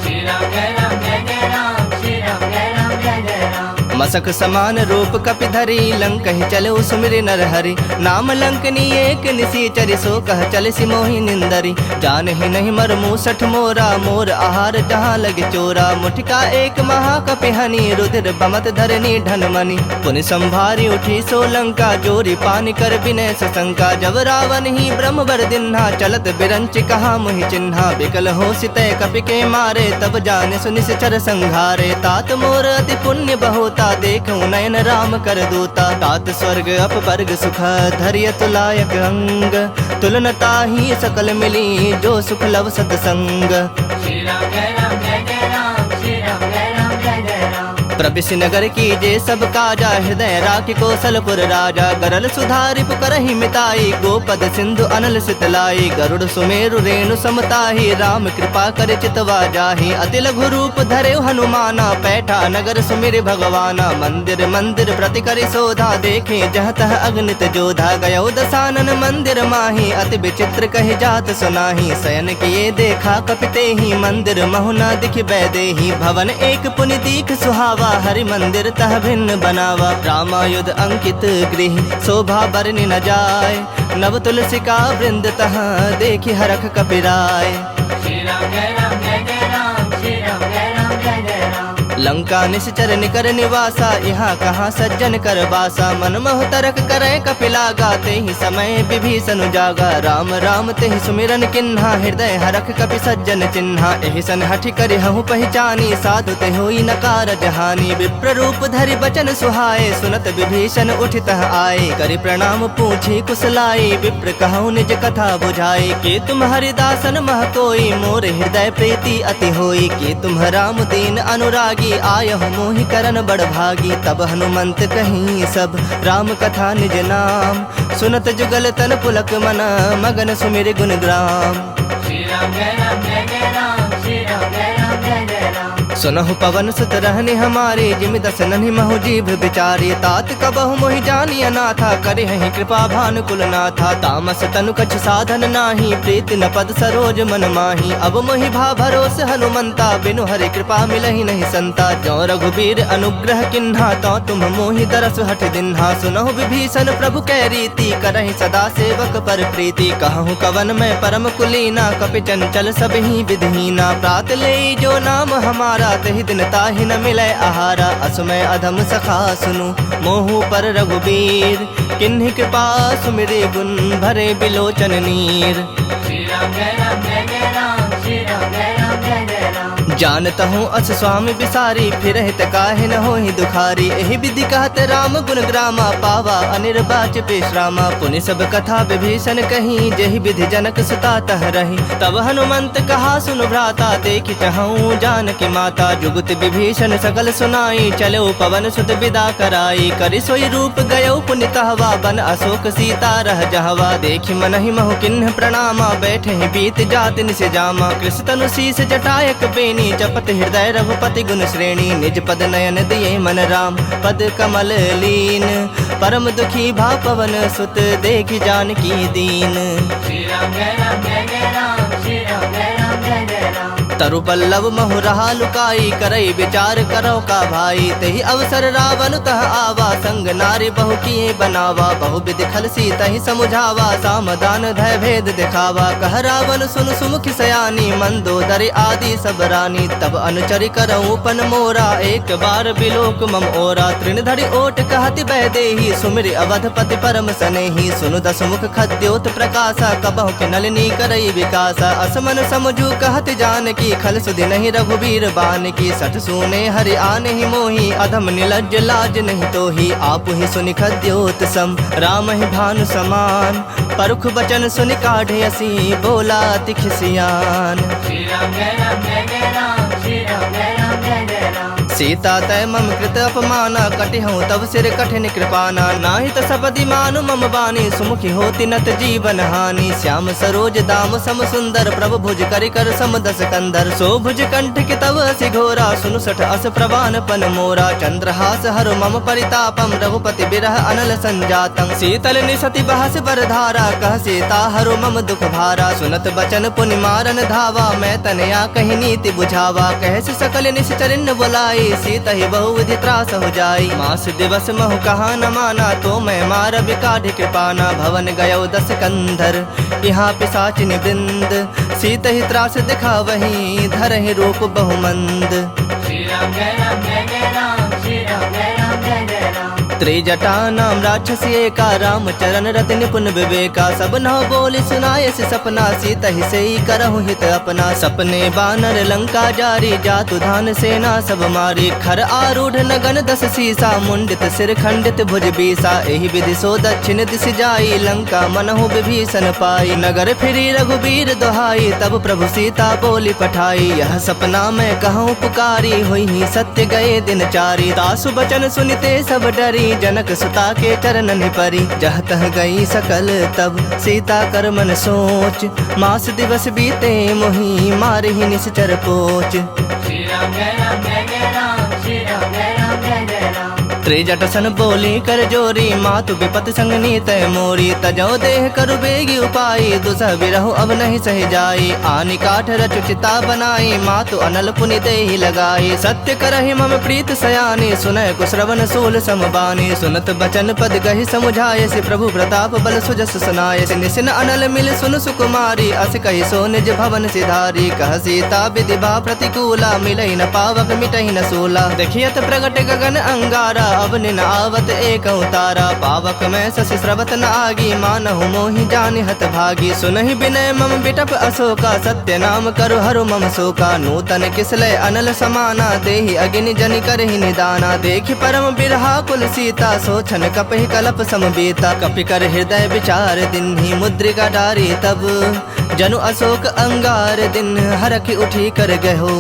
[SPEAKER 2] श्री राम जय राम जय जय राम, श्री राम जय राम जय जय राम।
[SPEAKER 1] मसक समान रूप कपि धरी, लंक ही चले सुमिरि नर हरि। नाम लंकनी एक निसीचरि, सो कह चल सिमोहि निंदरी। जान ही नहीं मर मूसठ मोरा, मोर आहार जहाँ लगे चोरा। मुठिका एक महाकपि हनि, रुधिर बमत धरनी ढनमनि। पुनि संभारी उठी सो लंका, जोरी पानी कर विनय सशंका। जब रावण ही ब्रह्म बर दिन्हा, चलत बिरंच कहा मुहि चिन्हा। बिकल हो सितय कपि के मारे, तब जाने सुनिश्चर संघारे। तात मोर अति पुण्य बहुता, देखूं नयन राम कर दूता। तात स्वर्ग अपवर्ग सुख, धैर्य तुलायक अंग। तुलनता ही सकल मिली, जो सुख लव सतसंग।
[SPEAKER 2] श्री राम जय राम जय जय राम, श्री राम जय राम जय जय राम।
[SPEAKER 1] प्रविश नगर की जे सब काजा, हृदय राखि कौशलपुर राजा। गरल सुधारि पुकरहि मिताई, गोपद सिंधु अनल सितलाई। गरुड़ सुमेरु रेणु समताहि, राम कृपा कर चितवा जाहि। अति लघु रूप धरे हनुमाना, पैठा नगर सुमिर भगवाना। मंदिर मंदिर प्रति करि शोधा, देखे जह तह अगणित जोधा। गयो दसानन मंदिर माही, अति विचित्र कहि जात सुनाही। शयन किए देखा कपितेहि, मंदिर महु न दिखि बैदेहि। भवन एक पुनि दीख सुहावा, हरि मंदिर तह भिन्न बनावा। रामायुध अंकित गृह शोभा बरनि न जाय, नव तुलसी का वृंद तह देखि हरख कपिराय।
[SPEAKER 2] श्री राम जय राम जय जय राम, श्री राम जय राम जय जय राम।
[SPEAKER 1] लंका निश्चर निकर निवासा, यहाँ कहाँ सज्जन कर बासा। मन मोह तरक करे कपिला, गाते ही समय विभीषण जागा। राम राम ते ही सुमिरन किन्हा, हृदय हरख कपि सज्जन चिन्हा। एहि सन हठि करि हहु पहचानी, साधु ते होई न कारज हानि। विप्र रूप धरि बचन सुहाए, सुनत विभीषण उठितः आए। करि प्रणाम पूछी कुशलाई, विप्र कहु निज कथा बुझाई। के तुम हरिदासन मह कोई, मोर हृदय प्रीति अति होई। के तुम राम दीन अनुरागी, आयहु मोहि करन बड़ भागी। तब हनुमंत कहीं सब राम कथा निज नाम, सुनत जुगल तन पुलक मना, मगन सुमिर गुण ग्राम।
[SPEAKER 2] श्री राम जय राम जय जय राम, श्री राम जय राम जय जय राम।
[SPEAKER 1] सुनहु पवन सुत रहनि हमारे, जिमि दस नन्हि महु जीभ बिचारी। तात कबहु मोहि जानी अनाथा, करिहहि कृपा भानुकुल नाथा। तामस तनु कछ साधन नाही, प्रीति न पद सरोज मन माही। अब मोहि भा भरोस हनुमंता, बिनु हरि कृपा मिलहि नहीं संता। जो रघुबीर अनुग्रह किन्हा, तो तुम मोहि दरस हठ दिन्हा। सुनहु विभीषण प्रभु कै रीति, करहि सदा सेवक पर प्रीति। कहूँ कवन में परम कुलीना, कपि चंचल सबहि विधहीना। प्रात ले जो नाम हमारा, तहि दिन ताहि न मिलै आहारा। असमय अधम सखा सुनु, मोहु पर रघुबीर। किन्हि कृपा सुमिरे गुण, भरे बिलोचन नीर।
[SPEAKER 2] श्री राम जय राम जय जय राम, श्री राम जय राम जय जय राम।
[SPEAKER 1] जानत हूँ अस स्वामी बिसारी, फिर हित काहे न होहि दुखारी। एहि विधि कहत राम गुण ग्रामा, पावा अनिर्वाच पेशरामा। पुनि सब कथा विभीषण कही, जेहि विधि जनक सुता तह रही। तब हनुमंत कहा सुन भ्राता, देखि चहूँ जानकी माता। जुगत विभीषण सकल सुनाई, चलो पवन सुत विदा कराई। करि सोई रूप गयो पुनि तहवा, बन अशोक सीता रह जहवा। देखि मनहि महु किन्ह प्रणामा, बैठे ही बीत जाति निस जामा। कृष्ण तनु शीस जटायक बेनी, जपत हृदय रघुपति गुण श्रेणी। निज पद नयन दिए मन राम, पद कमल लीन। परम दुखी भा पवन सुत, देखि जानकी दीन।
[SPEAKER 2] श्री राम जय राम जय जय राम, श्री राम जय राम जय जय राम।
[SPEAKER 1] तरु पल्लव महु रहा लुकाई, करई विचार करो का भाई। तेहि अवसर रावण तह आवा, संग नारी बहु किए बनावा। बहु विधि खल सीतहि समुझावा, सामदान धय भेद दिखावा। कह रावण सुन सुमुखि सयानी, मंदोदरी आदि सब रानी। तब अनुचरि करऊँ पन मोरा, एक बार बिलोक मम ओरा। तृण धरि ओट कहति बह देहि, सुमिर अवधपति परम सनेहि। सुनु दस मुख खद्योत प्रकाशा, कबहु के नलिनी करई विकासा। असमन समझू कहति जानकी, खल सुधि नहीं रघुबीर बान की। सठ सूने हरि आने ही मोही, अधम निलज्ज लाज नहीं तो ही। आप ही सुनि खद्योत सम, राम ही भानु समान। परुख बचन सुनि काढ़े असी, बोला अति खिसियान।
[SPEAKER 2] श्री राम जय राम जय जय राम, श्री राम जय राम जय जय राम।
[SPEAKER 1] सीता तय मम कृत अपमाना, कटिहूँ तब सिर कठिन कृपाना। नाहि त सपदि मानु मम बानी, सुमुखी होति नत जीवन हानि। श्याम सरोज दाम सम सुंदर, प्रभु भुज करि कर सम दस कंधर। सो भुज कंठ के तव असि घोरा, सुनु सठ अस प्रवान पन मोरा। चंद्रहास हरु मम परितापम, रघुपति बिरह अनल संजातम। शीतल निसति बहस बरधारा, कह सीता हरु मम दुख भारा। सुनत बचन पुनि मारन धावा, मैं तनया कहि नीति बुझावा। कहस सकल निश्चरिन बुलाई, सीता ही बहु विधि त्रास हो जाई। मास दिवस महु कहा न माना, तो मैं मार बिकाढ़ कृपाना। भवन गयो दस कंधर, यहाँ पिशाचिनी वृंद। सीता ही त्रास दिखा वही, धरहि रूप बहुमंद।
[SPEAKER 2] श्री राम जय राम जय जय राम, श्री राम जय राम जय जय राम।
[SPEAKER 1] त्रिजटा नाम राक्षसी एका, राम चरण रति निपुण विवेका। सब नौ बोली सुनाए से सपना, सीता ही से ही करहु हित अपना। सपने बानर लंका जारी, जातु धान सेना सब मारी। खर आरूढ़ नगन दस सीसा, मुंडित सिर खंडित भुज बीसा। एहि विधि सो दक्षिण दिशि जाई, लंका मनहु विभीषण पाई। नगर फिरी रघुबीर दोहाई, तब प्रभु सीता बोली पठाई। यह सपना मैं कहूँ पुकारी, हुई ही सत्य गए दिन चारी। तासु बचन सुनिते सब डरी, जनक सुता के चरणन परी। जह तह गई सकल तब सीता कर मन सोच, मास दिवस बीते मोही मार ही निश्चर पोच।
[SPEAKER 2] श्री राम जय राम जय जय राम, श्री राम जय राम जय जय राम।
[SPEAKER 1] त्रिजटसन बोली कर जोरी, मातु विपत संगनी तय मोरी। तजो देह करु बेगी उपाई, दुसह विरहु अब नहीं सह जाई। आनि काठ रचु चिता बनाई, मातु अनल पुनि देहि लगाई। सत्य करहि मम प्रीत सयानी, सुनय कुश्रवण सूल समबानी। सुनत बचन पद कहि समुझाय, से प्रभु प्रताप बल सुजस सुनाय। निसिन अनल मिल सुन सुकुमारी, अस कहि सो निज भवन सिधारी। कह सीता विधि बा प्रतिकूला, मिलहि न पावक मिटहि न सूला। देखियत प्रगट गगन अंगारा, अब निन आवत एक उतारा। पावक में शशि स्रवत न आगी, मानहु मोहि जानि हत भागी। सुनहि विनय मम बिटप अशोका, सत्य नाम करु हरु मम शोका। नूतन किसलय अनल समाना, देहि अगिनि जनि करहि निदाना। देखि परम बिरहा कुल सीता, सोचन कपहि कलप समबीता। कपि कर हृदय विचार दिन्हि, मुद्रिका डारी तब जनु अशोक अंगार। दिन हरखि उठी कर गहो,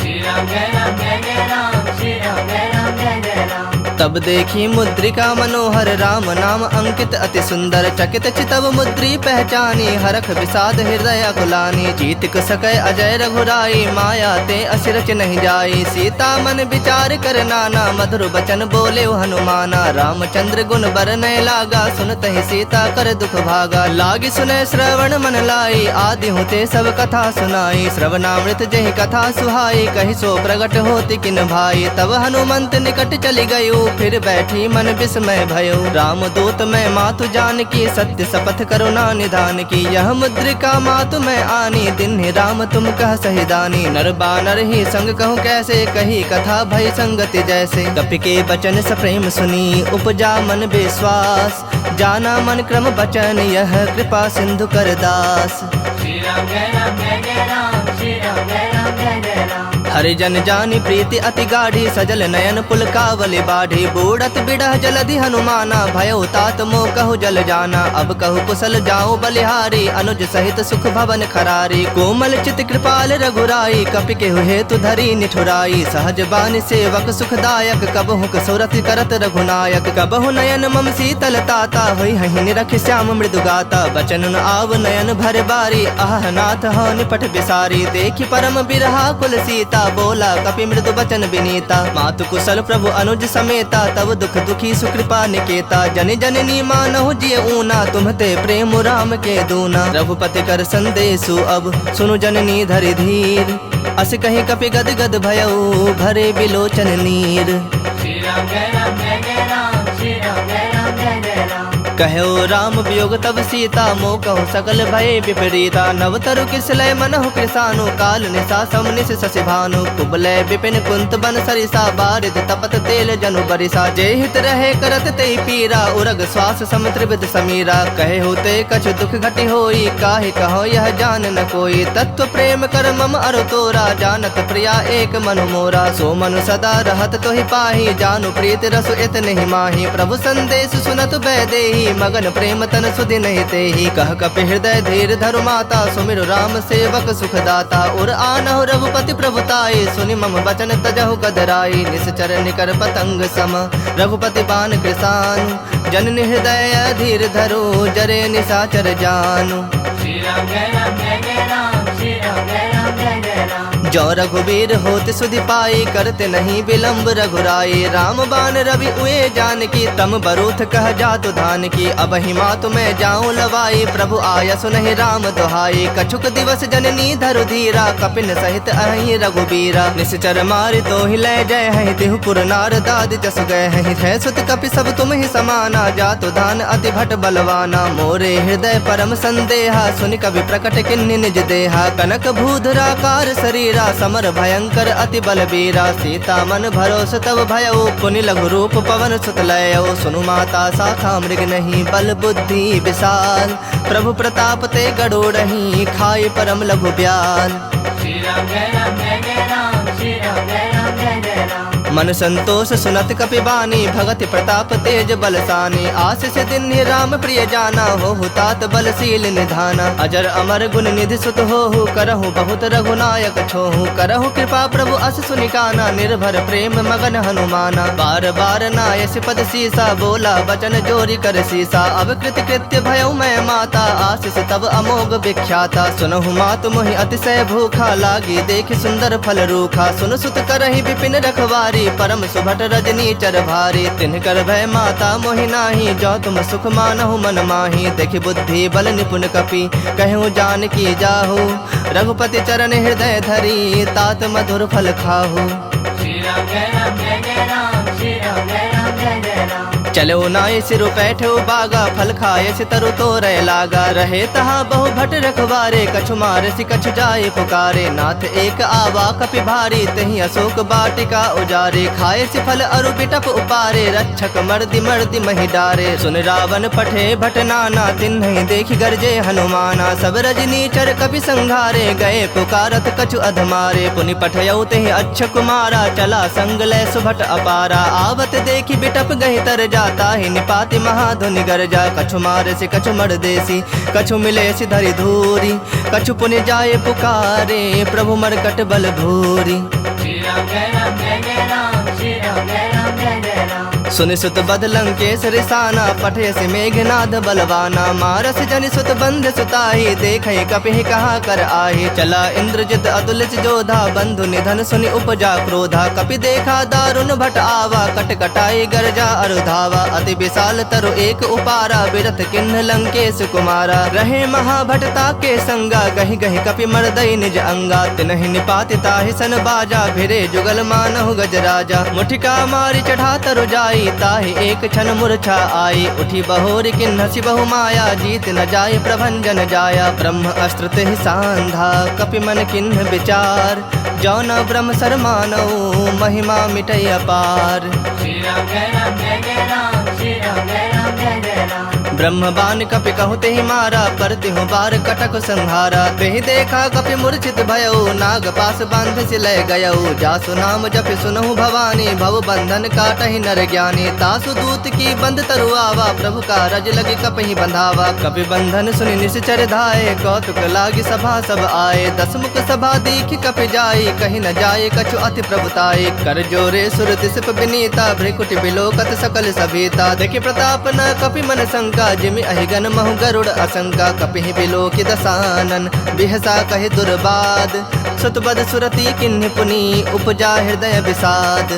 [SPEAKER 2] श्री राम जय राम जय जय राम, श्री राम जय राम जय जय राम।
[SPEAKER 1] तब देखी मुद्रिका मनोहर, राम नाम अंकित अति सुंदर। चकित चितव मुद्री पहचानी, हरख विषाद हृदय अकुलानी। जीत सकै अजय रघुराई, माया ते असिरच नहीं जाई। सीता मन विचार कर नाना, मधुर बचन बोले हनुमाना। रामचंद्र गुण बरनय लागा, सुनत ही सीता कर दुख भागा। लागी सुनय श्रवण मन लाई, आदि होते सब कथा सुनाई। श्रवणामृत जहि कथा सुहाई, कहि सो प्रगट होति किन भाई। तब हनुमंत निकट चली गयो, फिर बैठी मन विस्मय भयो। राम दूत मैं मातु जानकी, सत्य शपथ करुणा निधान की। यह मुद्रिका मातु मैं आनी, दिन राम तुम कह सहिदानी। नर बानर ही संग कहूँ कैसे, कही कथा भय संगति जैसे। कपि के बचन सप्रेम सुनी, उपजा मन विश्वास। जाना मन क्रम बचन, यह कृपा सिंधु कर दास।
[SPEAKER 2] श्री राम जय राम जय जय राम, श्री राम जय राम जय जय राम।
[SPEAKER 1] हरिजन जानी प्रीति अति गाढ़ी, सजल नयन पुल कावल बाढ़ी। बूढ़त बिड़ह जलधि हनुमाना, भयो तात मोह कहु जल जाना। अब कहु कुशल जाऊं बलिहारी, अनुज सहित सुख भवन खरारी। कोमल चित कृपाल रघुराई, कपि के हेतु धरी निठुराई। सहज बानि सेवक सुखदायक, कबहु कसुरत करत रघुनायक। कबहु नयन मम शीतल ताता, होई हहि निरख श्याम मृदु गाता। बचन न आव नयन भर बारी, आह नाथ हो निपट बिसारी। देखि परम बिरहा कुल सीता, बोला कपि मृदु बचन विनीता। मातु कुशल प्रभु अनुज समेता, तब दुख दुखी सुकृपा निकेता। जन जननी मानहु जिय ऊना, तुम्हते प्रेम राम के दूना। रघुपति कर संदेशु अब, सुनु जननी धरि धीर। अस कहि कपि गद गद भयउ, भरे बिलोचन नीर।
[SPEAKER 2] श्री राम जय राम जय जय राम, श्री राम जय राम जय जय राम।
[SPEAKER 1] कहो राम वियोग तब सीता, मोह कहु सकल भय विपरीता। नवतरु किसलय मनहु कृसानु, काल निशा समनिश शशि भानु। कुबलय विपिन कुंत बन सरिसा, बारिद तपत तेल जनु बरिसा। जे हित रहे करत ते पीरा, उरग श्वास सम त्रिविध समीरा। कहे होते कछ दुख घटि होई, काहे कहो यह जान न कोई। तत्व प्रेम कर मम अरु तोरा, जानत प्रिया एक मनु मोरा। सो मनु सदा रहत तोहि पाही, जानु प्रीत रसु इत नहीं माही। प्रभु संदेश सुनत बैदेही, मगन प्रेम तन सुधि नहीं तेहि। कह कपि हृदय धीर धरु माता, सुमिरु राम सेवक सुखदाता। उर आनहु रघुपति प्रभुताई, सुनि मम बचन तजहु गदराई। निश्चर निकर पतंग सम, रघुपति बान कृसानु। जननि हृदय धीर धरो, जरे निशाचर जानु।
[SPEAKER 2] श्री राम जय राम जय जय राम, श्री राम जय राम जय जय राम।
[SPEAKER 1] जो रघुवीर होत सुधि पाई, करते नहीं विलम्ब रघुराई। राम बान रवि उए जानकी, तम बरूथ कह जातु धान की। अब ही मातु मैं जाऊं लवाई, प्रभु आया सुनहि राम दुहाई। कछुक दिवस जननी धरु धीरा, कपिन सहित अहि रघुबीरा। निश्चर मारि तो ही लय जय है, तिहु पुर नार दाद जस गए है। सुत कपि सब तुम ही समाना, जातु धान अति भट बलवाना। मोरे हृदय परम संदेहा, सुनि कवि प्रकट किन्नि निज देहा। कनक भूधराकार शरीरा, समर भयंकर अति बलबीरा। सीता मन भरोस तब भयउ, पुनि लघु रूप पवन सुत लयउ। सुनु माता शाखा मृग नहीं, बल बुद्धि विशाल। प्रभु प्रताप ते गड़ोड़हि, खाई परम लघु ब्याल।
[SPEAKER 2] श्री राम जय राम जय जय राम, श्री राम जय राम जय जय राम।
[SPEAKER 1] मन संतोष सुनत कपि बानी, भगति प्रताप तेज बलसानी। आशीष दिन राम प्रिय जाना, हो तात बलशील निधाना। अजर अमर गुण निधि सुत होहु, करहु बहुत रघुनायक छोहु। करहु कृपा प्रभु अस सुनिकाना, निर्भर प्रेम मगन हनुमाना। बार बार नायस पद सीसा, बोला बचन जोरी कर सीसा। अब कृत कृत्य भयउ मैं माता, आशीष तब अमोघ विख्याता। सुनहु मातु मोहि अतिशय भूखा, लागी देखि सुंदर फल रूखा। सुन सुत करहि विपिन रखवारी, नारी परम सुभट रजनी चर भारी। तिनकर भय माता मोहि नाही, जो तुम सुख मानहु मन माही। देखि बुद्धि बल निपुण कपि, कहूँ जान की जाहु। रघुपति चरण हृदय धरी, तात मधुर फल खाहु।
[SPEAKER 2] श्री राम जय राम जय जय राम, श्री राम जय राम जय जय राम।
[SPEAKER 1] चलो नाय सिरु बैठे बागा, फल खाए से तरु तोरे लागा। रहे तहा बहु भट रखवारे, कछु मारे सि कछु जाए पुकारे। नाथ एक आवा कपि भारी, तही अशोक बाटिका उजारे। खाए से फल अरु बिटप उपारे, रक्षक मर्दि मर्दि महि डारे। सुन रावण पठे भट नाना, तिन्हि देखि गरजे हनुमाना। सब रजनी चर कपि संघारे, गए पुकारत कछु अधमारे। पुनि पठयौ तेहि अच्छ कुमारा, चला संग लै सुभट अपारा। आवत देखि बिटप गहि तर जा, ताहि निपाति महाधुनि गरजा। कछु मारे से कछु मर देसी, कछु मिले सि धरि धूरी। कछु पुनि जाए पुकारे, प्रभु मरकट बल भूरी।
[SPEAKER 2] श्री राम जय राम जय जय राम, श्री राम जय राम जय जय राम।
[SPEAKER 1] सुनि सुत बद लंकेश रिसाना, पठे से मेघनाद बलवाना। मारस जनि सुत बंध सुताही, देखे कपिहि कहा कर आही। चला इंद्रजित अतुलित जोधा, बंधु निधन सुनि उपजा क्रोधा। कपि देखा दारुण भट आवा, कट कटाई गरजा अरुधावा। अति विशाल तरु एक उपारा, बिरथ किन्ह लंकेश कुमारा। रहे महाभटता के संगा, गहि गहि कपि मरदई निज अंगा। तिनहि निपाति ताहि सन बाजा, भिरे जुगल मानहु गजराजा। मुठिका मारी चढ़ा तरु जाई, ताहि एक क्षण मूर्छा आई। उठी बहोर किन्हसि बहु माया, जीत न जाय प्रभंजन जाया। ब्रह्म अस्त्र तेहि सांधा, कपि मन किन्ह विचार। जौ न ब्रह्म सर मानौ, महिमा मिटै अपार।
[SPEAKER 2] श्री राम जय राम जय जय राम, श्री राम जय राम जय जय राम।
[SPEAKER 1] ब्रह्म बान कपि कहु तेहि मारा, पर तिहु बार कटक संहारा। तेहि देखा कपि मूर्छित भयउ, नाग पास बांध सि लय गयउ। जासु नाम जपि सुनहु भवानी, भव बंधन काटहि नर ज्ञानी। तासु दूत की बंद तरु आवा, प्रभु का रज लगे कपहि बंधावा। कपि बंधन सुनि निश्चर धाये, कौतुक लागी सभा सब आए। दस मुख सभा दीखि कपि जाई, कहि न जाए कछु अति प्रभुताई। कर जोरे सुर दिसप विनीता, भ्रिकुटि बिलोकत सकल सभीता। देखि प्रताप न कपि मन शंका, जिमि अहिगन महु गरुड़ असंका। कपिहि बिलोकि दसानन, बिहसा कहि दुर्बाद। सुतबद सुरति किन्हि पुनि, उपजा हृदय विषाद।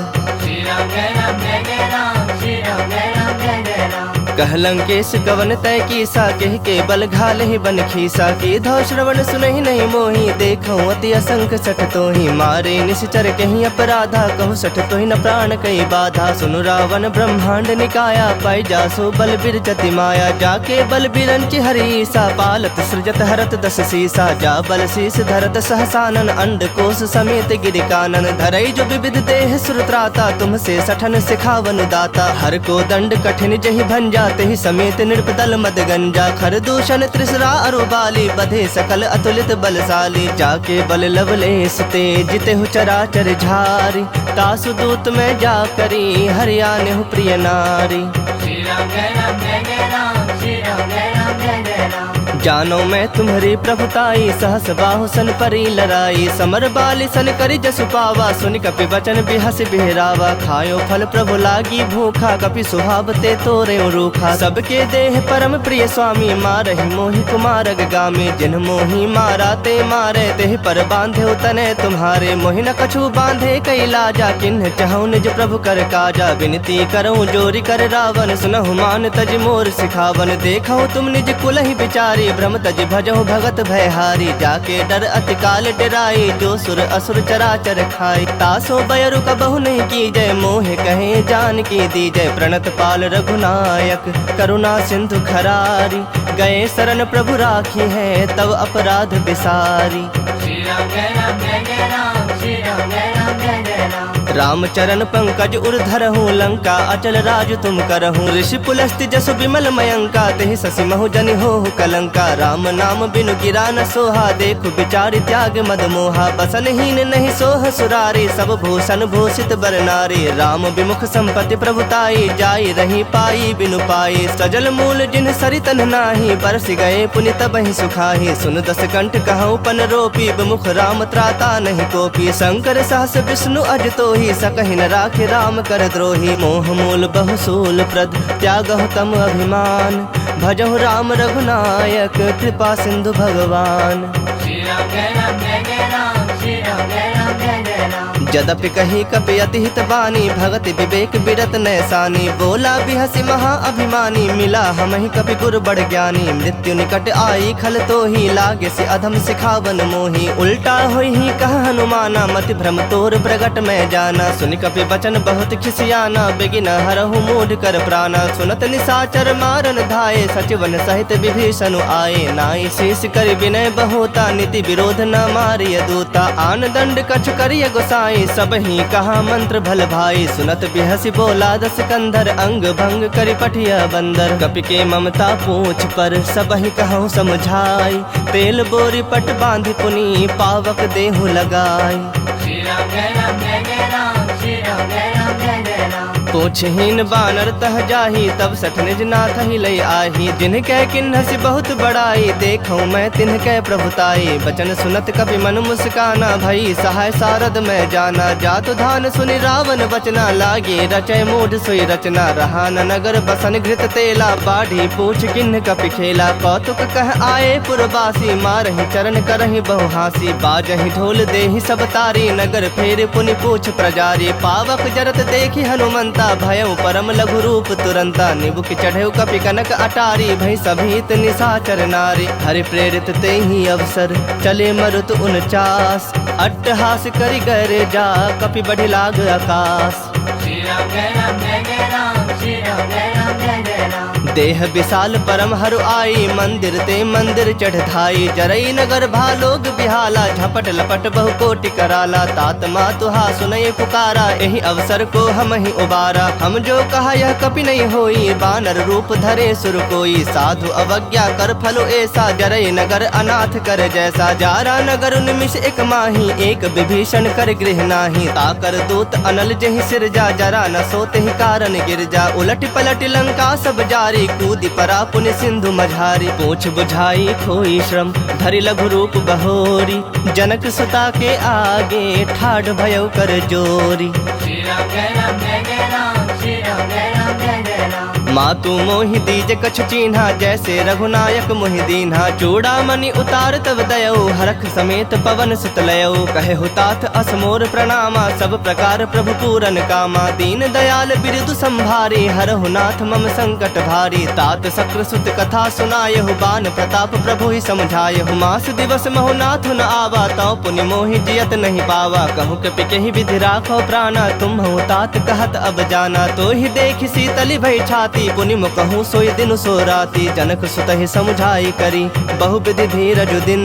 [SPEAKER 2] श्री राम जय राम जय जय राम, श्री राम जय राम जय जय राम।
[SPEAKER 1] कह लंकेश कवन तय कीसा, कह के बल घाल ही बन खीसा। की धौ श्रवण सुनहि नहीं मोही, देखऊं अति असंख सठ तोहि। मारे निश्चर कहीं अपराधा, कहु सठ तोहि न प्राण कई बाधा। सुनु रावण ब्रह्मांड निकाया, पाई जासो बल बिरजति माया। जाके बल बिरंचि हरीसा, पालत सृजत हरत दस सीसा। जा बल शीस धरत सहसानन, अंड कोश समेत गिरिकानन। धरई जो विविध देह सुरत्राता, तुमसे सठन सिखावन दाता। हर को दंड कठिन जहि भंजा, तेहि समेत नृपदल मद गंजा। खर दूषण त्रिसरा अरुबाली, बधे सकल अतुलित बलशाली। जाके बल लवलेस ते, जितेहु चराचर झारी। तासु दूत में जा करी, हरियानेहु प्रिय नारी।
[SPEAKER 2] श्री राम जय राम जय जय राम, श्री राम जय राम जय जय राम।
[SPEAKER 1] जानो मैं तुम्हारी प्रभुताई, सहस बाहु सन परी लड़ाई। समर बाली सन करि जसु पावा, सुनि कपि वचन बिहस बिहरावा। खायो फल प्रभु लागी भूखा, कपि सुहावते तोरे रूखा। सबके देह परम प्रिय स्वामी, मारहि मोहि कुमार गामी। जिन मोहि मारा ते मारे, तेहि पर बांधे तने तुम्हारे। मोहि न कछु बांधे कई लाजा, किन्ह चहु निज प्रभु कर काजा। विनती करऊं जोरी कर रावण, सुनहु मान तज मोर सिखावन। देखहु तुम निज कुलहि विचारी, भ्रम तज भजहु भगत भयहारी। जाके डर अति काल डराई, जो सुर असुर चराचर खाई। तासो बयरु कबहु नहीं की जय, मोहे कहे जान की दी जय। प्रणत पाल रघुनायक, करुणा सिंधु खरारी। गए शरण प्रभु राखी है, तव अपराध बिसारी।
[SPEAKER 2] श्री राम जय राम जय जय राम, श्री राम जय राम जय जय राम।
[SPEAKER 1] राम चरण पंकज उर्धरहूँ, लंका अचल राज तुम करहूँ। ऋषि पुलस्ति जसु विमल मयंका, तेहि ससि महु जनि होहु कलंका। राम नाम बिनु गिरा न सोहा, देखु विचारि त्याग मद मोहा। बसनहीन नहीं सोह सुरारी, सब भूषण भूषित बर नारी। राम विमुख संपत्ति प्रभुताई, जाई रही पाई बिनु पाई। सजल मूल जिन सरितन नाही, बरस गए पुनि तबहि सुखाही। सुन दस कंठ कहूँ पन रोपी, विमुख राम त्राता नहीं कोपी। शंकर सहस विष्णु अज तोहि, सकहि न राखे राम कर द्रोही। मोह मूल बहुसूल प्रद, त्यागहु तम अभिमान। भजहु राम रघुनायक, कृपा सिंधु भगवान।
[SPEAKER 2] श्री राम जय राम जय जय राम, श्री राम जय राम जय जय राम।
[SPEAKER 1] जदपि कही कपि अति हित बानी, भगति विवेक बिरत नैसानी। बोला बिहसी महा अभिमानी, मिला हमहि कपि गुर बड़ ज्ञानी। मृत्यु निकट आई खल तो ही, लागे से अधम सिखावन मोही। उल्टा होई ही कह हनुमाना, मति भ्रम तोर प्रगट में जाना। सुनि कपि बचन बहुत खिसियाना, बेगिन हरहु मूढ़ कर प्राणा। सुनत निशाचर मारन धाये, सचिवन सहित विभीषण आए। नाई शीस कर विनय बहोता, नीति विरोध न मारिय दूता। आन दंड कछ करिय गोसाई, सब ही कहा मंत्र भल भाई। सुनत बिहसी बोला दस कंधर, अंग भंग करि पठिया बंदर। कपि के ममता पूछ पर, सब ही कहूँ समझाई। तेल बोरी पट बांधि पुनी, पावक देहु लगाई।
[SPEAKER 2] श्री राम जय राम जय जय राम, श्री राम जय राम जय जय राम।
[SPEAKER 1] पूछहीन बानर तह जाही, तब सठ निज नाथ ही लई आही। जिनकै किन्हसि बहुत बड़ाई, देखूं मैं तिनकै प्रभुताई। बचन सुनत कपि मन मुस्काना, भई सहाय सारद में जाना। जातु धान सुनि रावण बचना, लागे रचय मूढ़ सोई रचना। रहा न नगर बसन घृत तेला, बाढ़ी पूछ किन्ह कपि खेला। कौतुक कह आए पुरवासी, मारहि चरण करहि बहु हासी। बाजहि ढोल देहि सब तारी, नगर फेर पुनि पूछ प्रजारी। पावक जरत देखि हनुमंता, भयउ परम लघु रूप तुरंता। निबुक चढ़ेउ कपि कनक अटारी, भई सभीत निशाचर नारी। हरि प्रेरित तेहि अवसर, चले मरुत 49। अट्टहास करि गरे जा, कपि बढ़ि लाग आकाश।
[SPEAKER 2] श्री राम जय राम जय जय राम, श्री राम जय राम जय जय राम।
[SPEAKER 1] देह विशाल परम हरु आई, मंदिर ते मंदिर चढ़ धाई। जरई नगर भालोग बिहाला, झपट लपट बहु कोटि कराला। तात मातुहा सुनय पुकारा, एहि अवसर को हम ही उबारा। हम जो कहा यह कपि नहीं होई, बानर रूप धरे सुर कोई। साधु अवज्ञा कर फलो ऐसा, जरई नगर अनाथ कर जैसा। जारा नगर निमिष एक माही, एक विभीषण कर गृह नाही। ताकर दूत अनल जहि सिर जा, जरा न सोते ही कारण गिर जा। उलट पलट लंका सब जारी, कूदि परा पुनि सिंधु मझारी। पूछ बुझाई खोई श्रम, धरि लघु रूप बहोरी। जनक सुता के आगे, ठाढ़ भयउ कर जोरी।
[SPEAKER 2] श्री राम जय राम जय जय राम, श्री राम जय राम जय जय राम।
[SPEAKER 1] मातु मोहि दीज कछ चीन्हा, जैसे रघुनायक मोहि दीन्हा। चूड़ामणि उतार तब दयऊ, हरख समेत पवन सुत लयऊ। कहे हुतात असमोर प्रणामा, सब प्रकार प्रभु पूरन कामा। दीन दयाल बिरदु संभारी, हरहु नाथ मम संकट भारी। तात शक्र सुत कथा सुनायहु, बान प्रताप प्रभु ही समझायहु। मास दिवस महु नाथ न आवा, तौ पुनि मोहि जियत नहीं पावा। कहूँ कपि केहि विधि राखो प्राणा, तुम तात कहत अब जाना। तो ही देखि शीतली भई छाती, पुनि मुकहूँ सोई दिन सो राती। जनक सुतहि समुझाई करी, बहु विधि धीरज दिन।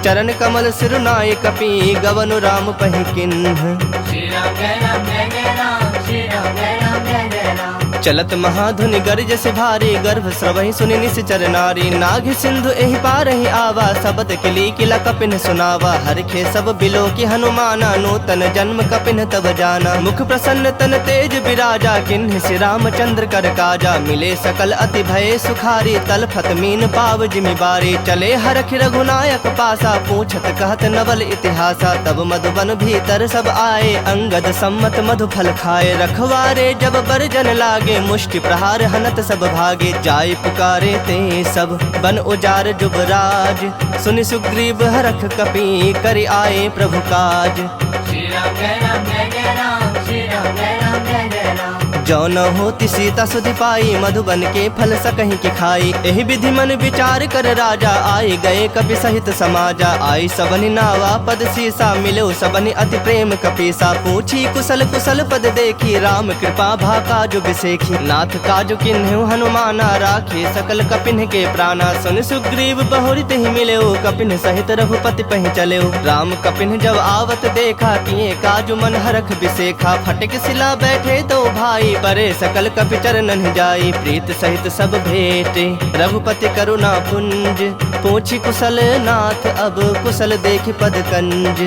[SPEAKER 1] चरण कमल सिरुनाय कपि, गवनु राम पहि किन्ह।
[SPEAKER 2] श्री राम जय राम जय जय राम, श्री राम जय राम जय जय राम।
[SPEAKER 1] चलत महाधुनि गर्ज से भारी, गर्भ स्रवहि सुनि निश्चर नारी। नाग सिंधु एहि पारहि आवा, सबद किली किला कपिन सुनावा। हरखे सब बिलो की हनुमाना, नूतन जन्म कपिन तब जाना। मुख प्रसन्न तन तेज विराजा, किन्हि श्री रामचंद्र कर काजा। मिले सकल अति भय सुखारी, तलफत मीन पाव जिमि बारी। चले हरख रघुनायक पासा, पूछत कहत नवल इतिहासा। तब मधुबन भीतर सब आए, अंगद सम्मत मधु फल खाए। रखवारे जब बरजन लागे, मुष्टि प्रहार हनत सब भागे। जाय पुकारे ते सब, बन उजार जुबराज। सुनि सुग्रीव हरख कपि, करि आए प्रभु काज।
[SPEAKER 2] श्री राम जय राम जय जय राम, श्री राम जय राम जय जय राम।
[SPEAKER 1] जो न होती सीता सुधि पाई, मधुबन के फल सकहि के खाई। एहि विधि मन विचार कर राजा, आए गए कपि सहित समाजा। आई सबनि नावा पद सीसा, मिलो सबनि अति प्रेम कपीसा। पूछी कुशल कुशल पद देखी, राम कृपा भा काजु बिसेखी। नाथ काजु किन्हु हनुमाना, राखे सकल कपिन के प्राणा। सुन सुग्रीव बहुरि तेहि मिलेउ, कपिन सहित रघुपति पहि चलेउ। राम कपिन जब आवत देखा, किए काजु मन हरख बिसेखा। फटक सिला बैठे दो भाई, परे सकल कपि चरणन जाई। प्रीत सहित सब भेटे, रघुपति करुणा पुंज। पूछी कुशल नाथ, अब कुशल देखि पद कंज।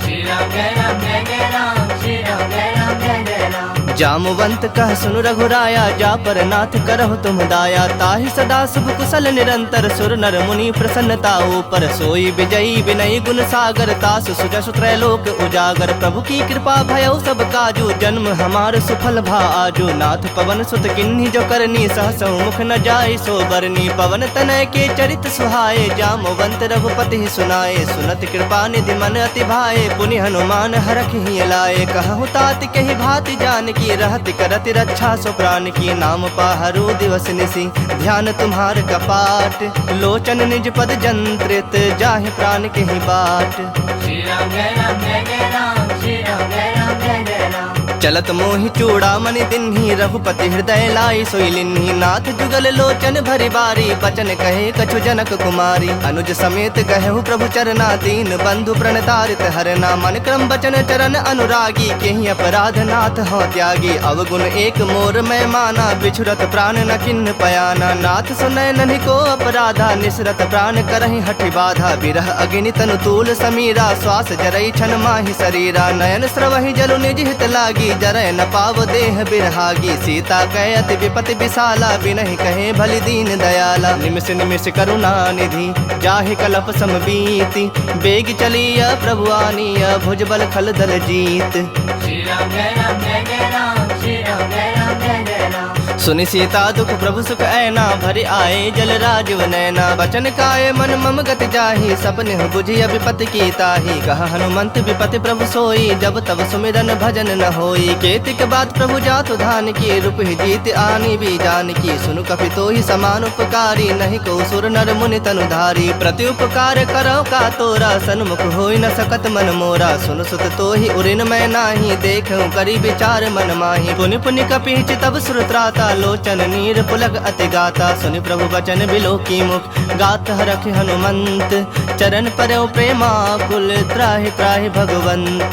[SPEAKER 2] श्री राम जय राम जय जय राम, श्री राम जय राम जय जय राम।
[SPEAKER 1] जामवंत कह सुन रघुराया, जा पर नाथ करहु तुम दाया। ताहि सदा शुभ कुशल निरंतर, सुर नर मुनि प्रसन्नता ऊपर। सोई विजयी विनयी गुण सागर, तास सुजस त्रैलोक उजागर। प्रभु की कृपा भयउ सब काजू, जन्म हमार सुफल भा आजू। नाथ पवन सुत किन्ही जो करनी, सहसौ मुख न जाय सो बरनी। पवन तनय के चरित सुहाए, जामवंत रघुपति सुनाए। सुनत कृपा निधि मन अति भाए, पुनि हनुमान हरख ही लाए। कहु तात कहि भाति जान की, रहत करत रक्षा सो प्राण की। नाम पाहरु दिवस निसी, ध्यान तुम्हार कपाट। लोचन निज पद जंत्रित, जाहि प्राण के ही बाट।
[SPEAKER 2] श्री राम जय राम जय जय राम, श्री राम जय राम जय जय राम।
[SPEAKER 1] चलत मोहि चूड़ामणि दिन्ही, रघुपति हृदय लाई सोई लिन्ही। नाथ जुगल लोचन भरी बारी, बचन कहे कछु जनक कुमारी। अनुज समेत कहु प्रभु चरना, दीन बंधु प्रणतारित हरना। मन क्रम बचन चरण अनुरागी, केहि अपराध नाथ हो त्यागी। अवगुण एक मोर मैं माना, बिछुरत प्राण न किन्ह पयाना। नाथ सुनय नन्हि को अपराधा, निसरत प्राण करहि हठि बाधा। बिरह अग्नि तनु तूल समीरा, श्वास जरई छन माहि शरीरा। नयन स्रवहि जलु निज हित लागी, जरय न पाव देह बिरहागी। सीता कहे अति विपति विशाला, बिनहि कहे भलि दीन दयाला। निमिष निमिष करुणा निधि, जाहि कलप सम बीति। बेग चलिया प्रभु आनिया, भुज बल खल दल जीत।
[SPEAKER 2] श्री राम जय राम जय जय राम, श्री राम जय राम जय जय राम।
[SPEAKER 1] सुनि सीता दुख प्रभु सुख ऐना, भरि आए जल राजीव नैना। बचन काये मन मम गति जाहि, सपने बुझि विपति की ताहि। कहा हनुमंत विपति प्रभु सोई, जब तब सुमिरन भजन न होई। केतिक बात प्रभु जातु धान की, रूप ही जीत आनी भी जान की। सुनु कपि तोहि समान उपकारी, नहीं को सुर नर मुनि तनु धारी। प्रति उपकार करो का तोरा, सन्मुख होई न सकत मन मोरा। सुन सुत तोहि उरिन मैं नाही, देखूं करी विचार मन माही। पुनि पुनि कपि चितब सुर त्राता, लोचन नीर पुलक अति गाता। सुनि प्रभु बचन बिलो की मुख, गात हरख हनुमंत। चरण परौ प्रेमाकुल, त्राहि त्राहि भगवंत।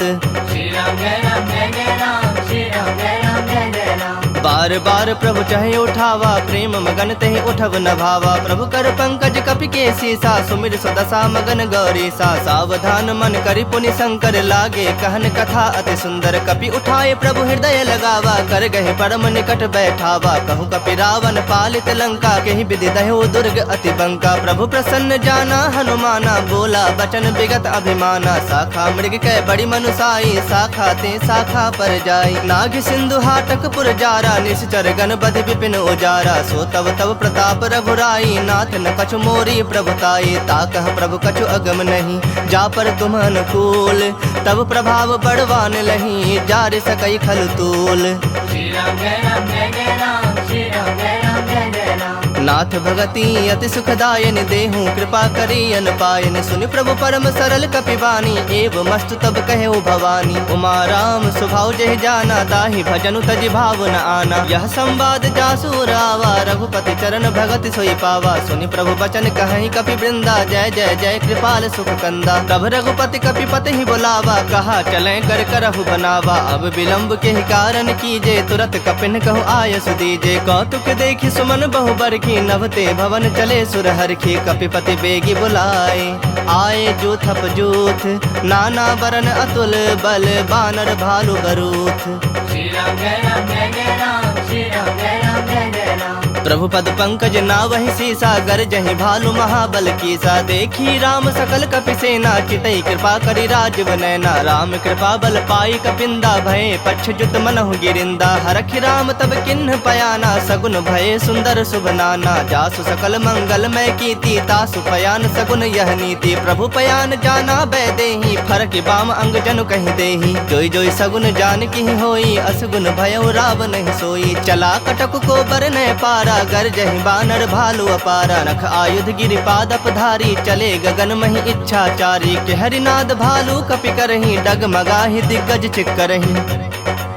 [SPEAKER 2] श्री राम जय राम जय जय राम, श्री राम जय राम जय जय राम।
[SPEAKER 1] बार बार प्रभु चाहे उठावा, प्रेम मगन तहि उठब न भावा। प्रभु कर पंकज कपि के सीसा, सुमिर सुदशा मगन गौरीसा। सावधान मन करि पुनि शंकर, लागे कहन कथा अति सुंदर। कपि उठाए प्रभु हृदय लगावा, कर गहे परम निकट बैठावा। कहु कपि रावण पालित लंका, केहि विधि दह्यो दुर्ग अति बंका। प्रभु प्रसन्न जाना हनुमाना, बोला बचन विगत अभिमाना। शाखा मृग कै बड़ी मनुसाई, शाखा ते शाखा पर जाई। नाग सिंधु हाटक पुर जारा, निश्चर गण बधि विपिन उजारा। सो तब तब प्रताप रघुराई, नाथ न कछु मोरी प्रभुताई। ताकह प्रभु कछु अगम नहीं, जा पर तुम अनुकूल। तब प्रभाव बड़वान लही, जार सकई खल तूल।
[SPEAKER 2] श्री राम जय राम जय जय राम, श्री राम जय राम जय जय राम।
[SPEAKER 1] नाथ भगति अति सुखदायन, देहूँ कृपा करी अन पायन। सुनि प्रभु परम सरल कपिवानी, एव मस्तु तब कहेउ भवानी। उमा राम स्वभाव जहि जाना, ताहि भजनु तजि भाव न आना। यह संवाद जासु रावा, रघुपति चरण भगति सोई पावा। सुनि प्रभु बचन कहि कपि वृंदा, जय जय जय कृपाल सुख कंदा। तब रघुपति कपिपति ही बुलावा, कहा चलें कर करहु बनावा। अब विलंब के ही कारण कीजे, तुरत कपिन कहु आयस दीजे। कौतुक देखि सुमन बहु बरखी, नभते भवन चले सुर हरखी। कपिपति बेगी बुलाए, आए जूथप जूथ। नाना बरन अतुल बल, बानर भालु बरूथ।
[SPEAKER 2] श्री राम जय राम जय जय राम, श्री राम जय राम जय जय राम।
[SPEAKER 1] प्रभु पद पंकज नावहि सीसा, गरजहि भालु महाबल कीसा। देखी राम सकल कपि सेना, चितई कृपा करि राजीव नैना। राम कृपा बल पाई कपिंदा, भये पक्ष जुत मनहु गिरिंदा। हरखि राम तब किन्ह पयाना, सगुन भये सुंदर शुभ नाना। जासु सकल मंगल मय कीर्ति, तासु पयान सगुन यह नीति। प्रभु पयान जाना बैदेही, फरक बाम अंग जनु कहि देही। जोई जोई सगुन जान की होई, असगुन भयउ राव नहीं सोई। चला कटक को बर न पारा, गरजहि बानर भालु अपारा। नख आयुध गिरिपाद अपधारी, चले गगन महि इच्छाचारी। के हरिनाद भालु कपि करहि, डगमगाहि दिग्गज चिक्करहि।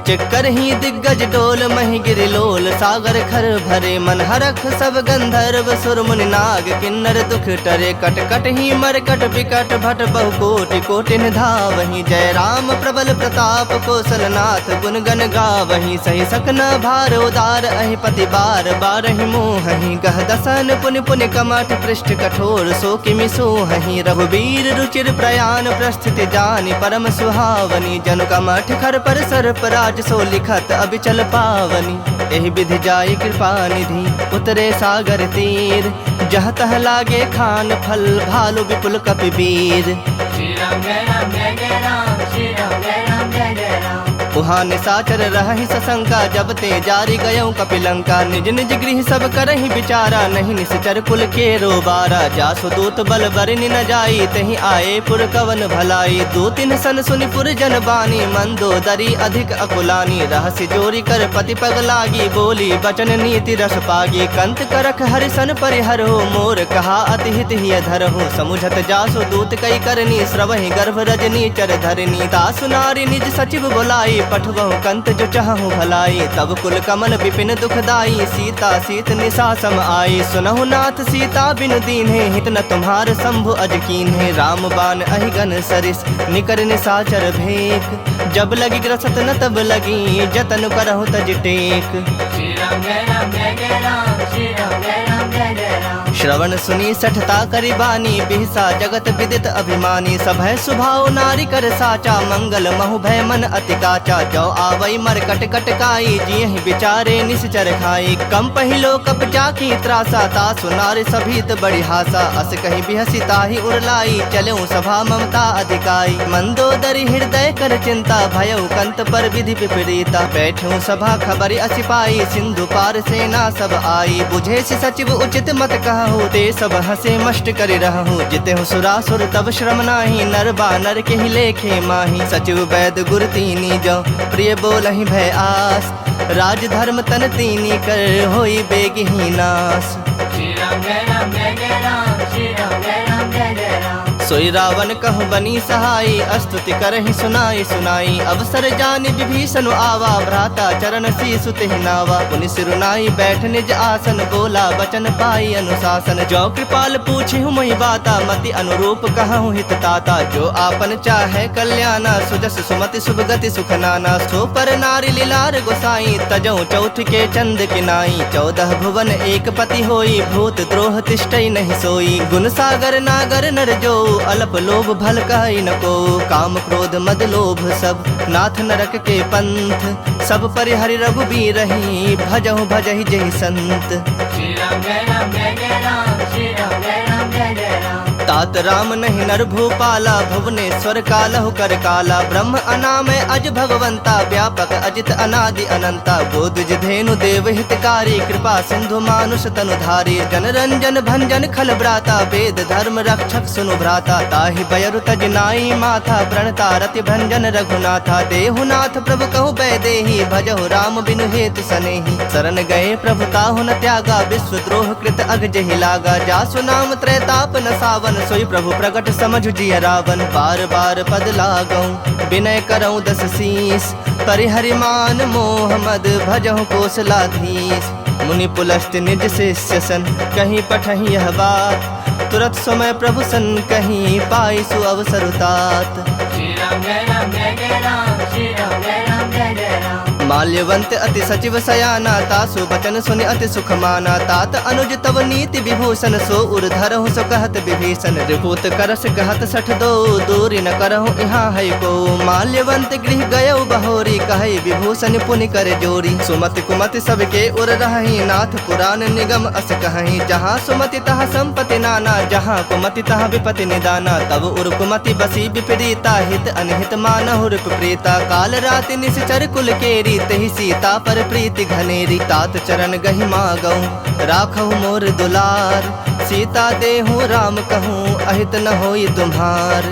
[SPEAKER 1] चिक्कर ही दिग्गज डोल, महि गिरिलोल सागर खर भरे। मन हरख सब गंधर्व सुर मुनि नाग, किन्नर दुख टरे। कट कट ही मरकट विकट, भट बहु कोटि कोटि धावहि। जय राम प्रबल प्रताप, कौशलनाथ गुण गण गावहि। सही सकना भार उदार, अहि पति बार बारहि मोहहि। गह दसन पुनि पुनि कमठ, पृष्ठ कठोर सो किमि सोहहि। रघुबीर रुचिर प्रयाण, प्रस्थिति जानि परम सुहावनी। जनु कमठ खर पर सर पराज, राज सो लिखत अबिचल पावनी। एहि विधि जाई कृपा निधि उतरे सागर तीर। जह तह लागे खान फल भालु विपुल कपिवीर।
[SPEAKER 2] श्री राम जय राम जय जय राम, श्री राम जय राम जय जय राम।
[SPEAKER 1] उहाँ निसाचर रहहि सशंका, जब ते जारी गयऊ कपिलंका। निज निज गृह सब करहि विचारा, नहीं निश्चर कुल के रोबारा। जासु दूत बल बरनि न जाई, तहि आए पुर कवन भलाई। दो तीन सन सुनि पुर जन बानी, मंदोदरी अधिक अकुलानी। रहस्य जोरी कर पति पग लागी, बोली बचन नीति रस पागी। कंत करख हरिसन परिहर हो, मोर कहा अति हित हिय धर हो। समुझत जासु दूत कई करनी, श्रवहि गर्भ रजनी चर धरनी। तासु नारी निज सचिव बुलाई, पठवहु कंत जो चाहु भलाई। तब कुल कमल विपिन दुखदाई, सीता सीत निशा सम आई। सुनहु नाथ सीता बिनु दीन्हे, हित न तुम्हार शंभु अज कीन्हे। राम बाण अहिगन सरिस निकर निशाचर भेक। जब लगी ग्रसत न तब लगी, जतन करहु तज टेक।
[SPEAKER 2] श्री राम जय राम जय जय राम, श्री राम जय राम जय जय राम।
[SPEAKER 1] श्रवण सुनी सठता करि बानी, बिहसा जगत विदित अभिमानी। सभय सुभाव नारी कर साचा, मंगल महु भय मन अति काचा। जो आवई मर कट कट काई, जियहि विचारे निश्चर खाई। कम पहिलो कप जाकी त्रासा, तासु नारी सभीत बड़ी हासा। अस कहि बिहसी ताहि उरलाई, चलऊ सभा ममता अधिकाई। मंदोदरी हृदय कर चिंता, भयउ कंत पर विधि विपरीता। बैठऊ सभा खबरि असी पाई, सिंधु पार सेना सब आई। बुझे सि सचिव उचित मत कहु, ते सब हसे मष्ट करि रहु। जितेहु सुरासुर तब श्रम नाही, नर बानर के ही लेखे माही। सचिव वैद गुर तीनी जो, प्रिय बोलहि भय आस। राज धर्म तन तीनी कर, होई बेगहि नास।
[SPEAKER 2] श्री राम जय राम जय जय राम, श्री राम जय राम जय जय राम।
[SPEAKER 1] सोई रावण कहु बनी सहाई, स्तुति करहि सुनाई सुनाई। अवसर जानि विभीषण आवा, भ्राता चरण शीसु तेहि नावा। पुनि सिरुनाई बैठ निज आसन, बोला बचन पाई अनुशासन। जो कृपाल पूछिहु मोहि बाता, मति अनुरूप कहूँ हित ताता। जो आपन चाहे कल्याणा, सुजस सुमति शुभ गति सुख नाना। सो पर नारी लीलार गोसाई, तजऊ चौथ के चंद किनाई। 14 भुवन एक पति होई, भूत द्रोह तिष्ठई नहीं सोई। गुण सागर नागर नर जो, अल्प लोभ भल कहि न को। काम क्रोध मद लोभ सब, नाथ नरक के पंथ। सब परिहरि रघुबीर रही, भजहु भजहि जहि संत।
[SPEAKER 2] श्री राम जय राम जय जय राम, श्री राम जय राम जय जय राम।
[SPEAKER 1] तात राम नहीं नर भूपाला, भुवनेश्वर कालहु कर काला। ब्रह्म अनामय अज भगवंता, व्यापक अजित अनादि अनंता। बोधज धेनु देव हितकारी, कृपा सिंधु मानुष तनुधारी। जन रंजन भंजन खल ब्राता, वेद धर्म रक्षक सुनु भ्राता। ताहि बयरु तज नाई माथा, प्रणता रति भंजन रघुनाथा। देहुनाथ प्रभु कहु बैदेही, भजहु राम बिनु हेतु सनेही। शरण गए प्रभु ताहु न त्यागा, विश्व द्रोह कृत अग जहि लागा। जासु नाम त्रैताप न सावन, सोई प्रभु प्रगट समझु जिय रावण। बार बार पद लागऊं, विनय करऊं 10 शीस। परिहरि मान मोह मद, भजहु कोसलाधीश। मुनि पुलस्त निज शिष्य सन, कहीं पठहि यह बात। तुरत समय प्रभु सन कहीं, पाई सु अवसर तात।
[SPEAKER 2] श्री राम जय राम जय जय राम, श्री राम जय राम जय जय राम।
[SPEAKER 1] माल्यवंत अति सचिव सयाना, तासु बचन सुनि अति सुख माना। तात अनुज तव नीति विभूषण, सो उर धरहु सो कहत विभीषण। रिपुत करस कहत 62, दूरी न करहु यहाँ है को। माल्यवंत गृह गयउ बहोरी, कहि विभूषण पुनि कर जोरी। सुमति कुमति सबके उर रहहि, नाथ पुराण निगम अस कहि। जहाँ सुमति तहाँ संपत्ति नाना, जहाँ कुमति तहाँ विपति निदाना। तब उर कुमति बसी विपरीता, हित अनहित मानहु रिप प्रीता। काल राति निश्चर कुल केरी, तहि सीता पर प्रीति घनेरी। तात चरण गहि मागऊं, राखहु मोर दुलार। सीता देहु राम कहूँ, अहित न होई तुम्हार।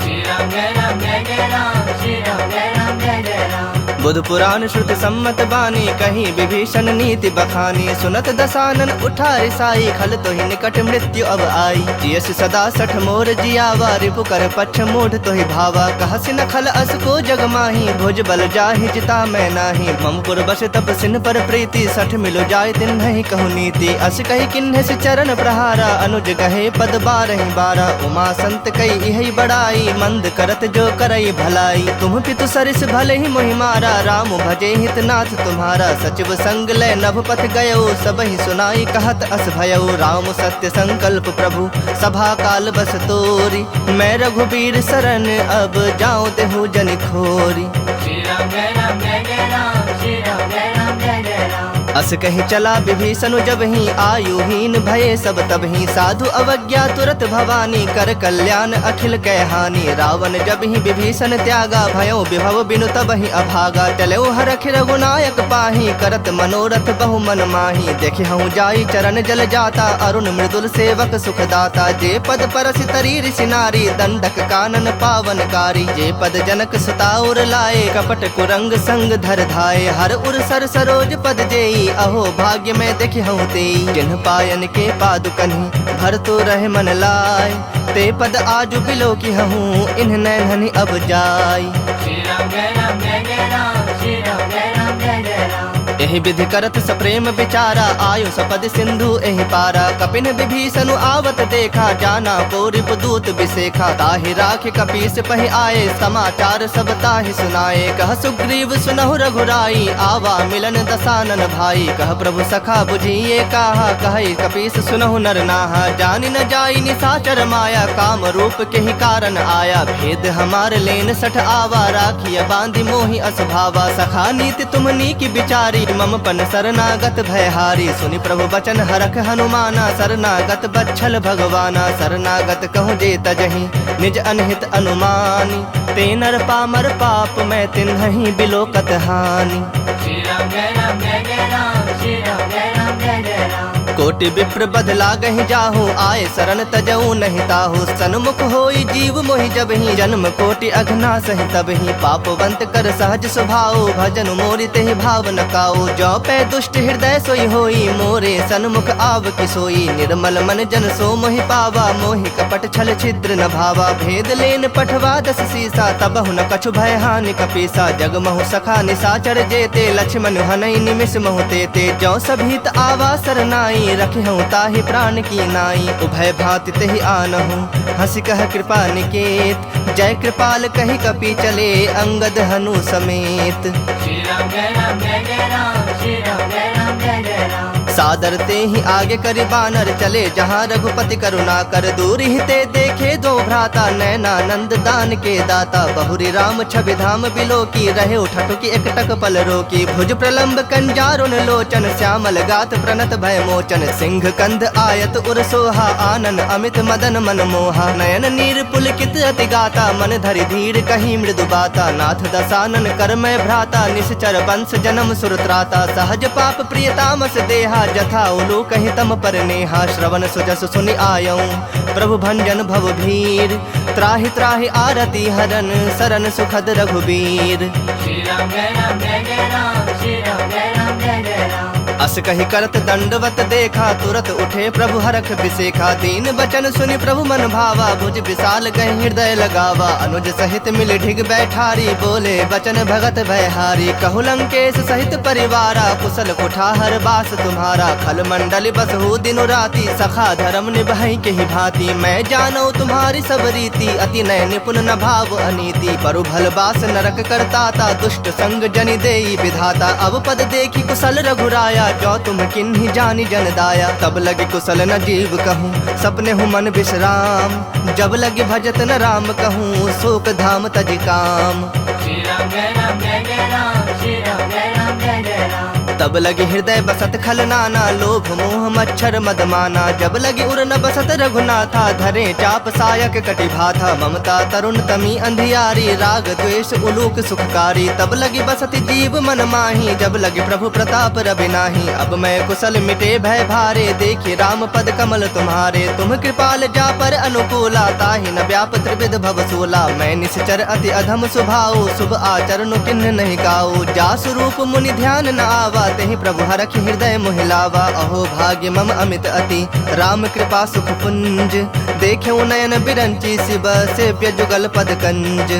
[SPEAKER 2] श्री राम जय राम जय जय राम, श्री राम जय राम जय जय राम।
[SPEAKER 1] बुध पुराण श्रुति सम्मत बानी, कहीं विभीषण नीति बखानी। सुनत दसानन उठा रिसाई, खल तोहि निकट मृत्यु अब आई। जियस सदा 60 मोर जियावा, रिपु कर पक्ष मूढ़ तोहि भावा। कहसि न खल अस को जग माही, भुज बल जाहि जिता मैं नाही। ममपुर बस तप सिन पर प्रीति, 60 मिलो जाय दिन नहीं कहु नीति। अस कहि किन्ह से चरण प्रहारा, अनुज गहे पद 12 उमा संत कई इहि बड़ाई, मंद करत जो करई भलाई। तुम पितु सरिस भले ही मोहि मारा, राम भजे हितनाथ तुम्हारा। सचिव संग लय नभ पथ गयो, सबहि सुनाई कहत अस भयउ। राम सत्य संकल्प प्रभु, सभा काल बस तोरी। मैं रघुबीर शरण, अब जाऊं देहु जन खोरी।
[SPEAKER 2] श्री राम जय राम जय जय राम श्री राम जय राम जय जय राम।
[SPEAKER 1] अस कहीं चला विभीषण जब ही आयुहीन भये सब तब ही साधु अवज्ञा तुरत भवानी कर कल्याण अखिल कह हानि। रावण जब ही विभीषण त्यागा भयो विभव बिनु तब ही अभागा। चलो हरख रघुनायक पाही करत मनोरथ बहु मन माही। देखे हूँ जाई चरण जल जाता अरुण मृदुल सेवक सुखदाता। जे पद परस तरी ऋषि नारी दंडक कानन पावनकारी। जे पद जनक सुताउर लाए कपट कुरंग संग धर धाये। हर उर सर सरोज पद जेई अहो भाग्य में देखे हूँ ते। जिन्ह पायन के पादुकन्हि भर तो रहे मन लाय। ते पद आजु बिलो की हूँ इन्ह नैनहनि अब जाय।
[SPEAKER 2] श्री राम जय राम जय जय राम श्री राम जय राम जय जय राम।
[SPEAKER 1] यही विधि करत सप्रेम विचारा आयु सपद सिंधु एहि पारा। कपिन विभीषण आवत देखा जाना को रिपुदूत विसेखा। ताहि राख कपीस पहि आए समाचार सब ताहि सुनाए। कह सुग्रीव सुनहु रघुराई आवा मिलन दसानन भाई। कह प्रभु सखा बुझिए कहा कहे कपीस सुनहु नर नाहा। जानि न जाई निशाचर माया काम रूप के ही कारण आया। भेद हमार लेन सठ आवा राखिय बांधि मोहि असभावा। सखा नीति तुमनी की बिचारी मम पन शरणागत भयहारी। सुनि प्रभु बचन हरख हनुमाना शरणागत बच्छल भगवाना। शरणागत कहूँ जे तजहि निज अनहित अनुमानी। ते नर पामर पाप मैं तिन्हि बिलोकत हानि।
[SPEAKER 2] श्री राम जय राम जय जय राम श्री राम जय राम जय जय राम।
[SPEAKER 1] कोटि विप्र बदला गहि जाहू आए शरण तजऊ नहीं ताहू। सन्मुख होई जीव मोहि जब ही जन्म कोटि अघना सहि तब ही। पापवंत कर सहज स्वभाव भजन मोरि तेहि भाव न काऊ। जो पै दुष्ट हृदय सोई होई मोरे सन्मुख आव कि सोई। निर्मल मन जन सो मोहि पावा मोहि कपट छल छिद्र न भावा। भेद लेन पठवा दस सीसा तबहु न कछु भय हानि कपीसा। जग महु सखा निशाचर जेते लक्ष्मण हनई निमिष महु तेते। जो सभीत आवा सरनाई रखे हूँ ताहि प्राण की नाई। उभय भांति तेहि आनहु हंसी कह कृपा निकेत। जय कृपाल कही कपि चले अंगद हनु समेत।
[SPEAKER 2] श्री राम जय राम जय जय राम श्री राम जय राम जय जय राम।
[SPEAKER 1] सादर ते ही आगे करि बानर चले जहाँ रघुपति करुणा कर। दूर ही ते देखे दो भ्राता नैनानंद दान के दाता। बहुरी राम छवि धाम बिलो की रहे उठटु की एकटक पल रोकी। भुज प्रलंब कंजारुन लोचन श्यामल गात प्रणत भय मोचन। सिंह कंध आयत उर सोहा आनन अमित मदन मन मोहा। नयन नीर पुलकित अति गाता मन धरि धीर कही मृदु बाता। नाथ दसानन कर मैं भ्राता निश्चर वंश जन्म सुरत्राता। सहज पाप प्रियतामस देहा जथा उलू कहि तम पर नेहा। श्रवण सुजस सुनि आयऊं प्रभु भंजन भव भीर। त्राहि त्राहि आरती हरन सरन सुखद रघुबीर।
[SPEAKER 2] श्री राम जय राम जय जय राम श्री राम जय राम जय जय राम।
[SPEAKER 1] अस कही करत दंडवत देखा तुरत उठे प्रभु हरख बिसेखा। दीन बचन सुनि प्रभु मन भावा भुज विशाल कहि हृदय लगावा। अनुज सहित मिल ढिग बैठारी बोले बचन भगत भयहारी। कहु लंकेश सहित परिवारा कुशल कुठाहर बास तुम्हारा। खल मंडल बसहु दिनु राति सखा धर्म निभाई के ही भांति। मैं जानो तुम्हारी सब रीति अति नय निपुण न भाव अनीति। परु भल बास नरक करताता दुष्ट संग जनि देई विधाता। अब पद देखी कुशल रघुराया जो तुम किन्हीं जानी जन दाया। तब लगे कुशल न जीव कहूँ सपने हूँ मन विश्राम। जब लगे भजत न राम कहूँ शोक धाम तज काम।
[SPEAKER 2] श्री राम जय राम जय जय राम श्री राम जय राम जय जय राम।
[SPEAKER 1] तब लगे हृदय बसत खल नाना लोभ मोह मच्छर मदमाना। जब लगे उर न बसत रघुनाथा धरे चाप सायक कटि भाथा। ममता तरुण तमी अंधियारी राग द्वेष उलूक सुखकारी। तब लगी बसत जीव मन माही जब लगे प्रभु प्रताप रवि नाही। अब मैं कुशल मिटे भय भारे देखी राम पद कमल तुम्हारे। तुम कृपाल जा पर अनुकूला ताहि न व्याप त्रिविध भव सूला। मैं निश्चर अति अधम स्वभाव शुभ आचरण किन्ह नहीं गाऊ। जा स्वरूप मुनि ध्यान न आवा तेहि प्रभु हरखि हृदय मोहिलावा। अहो भाग्य मम अमित अति राम कृपा सुख पुंज। देख्यो नयन बिरंची शिव सेव्य जुगल पद कंज।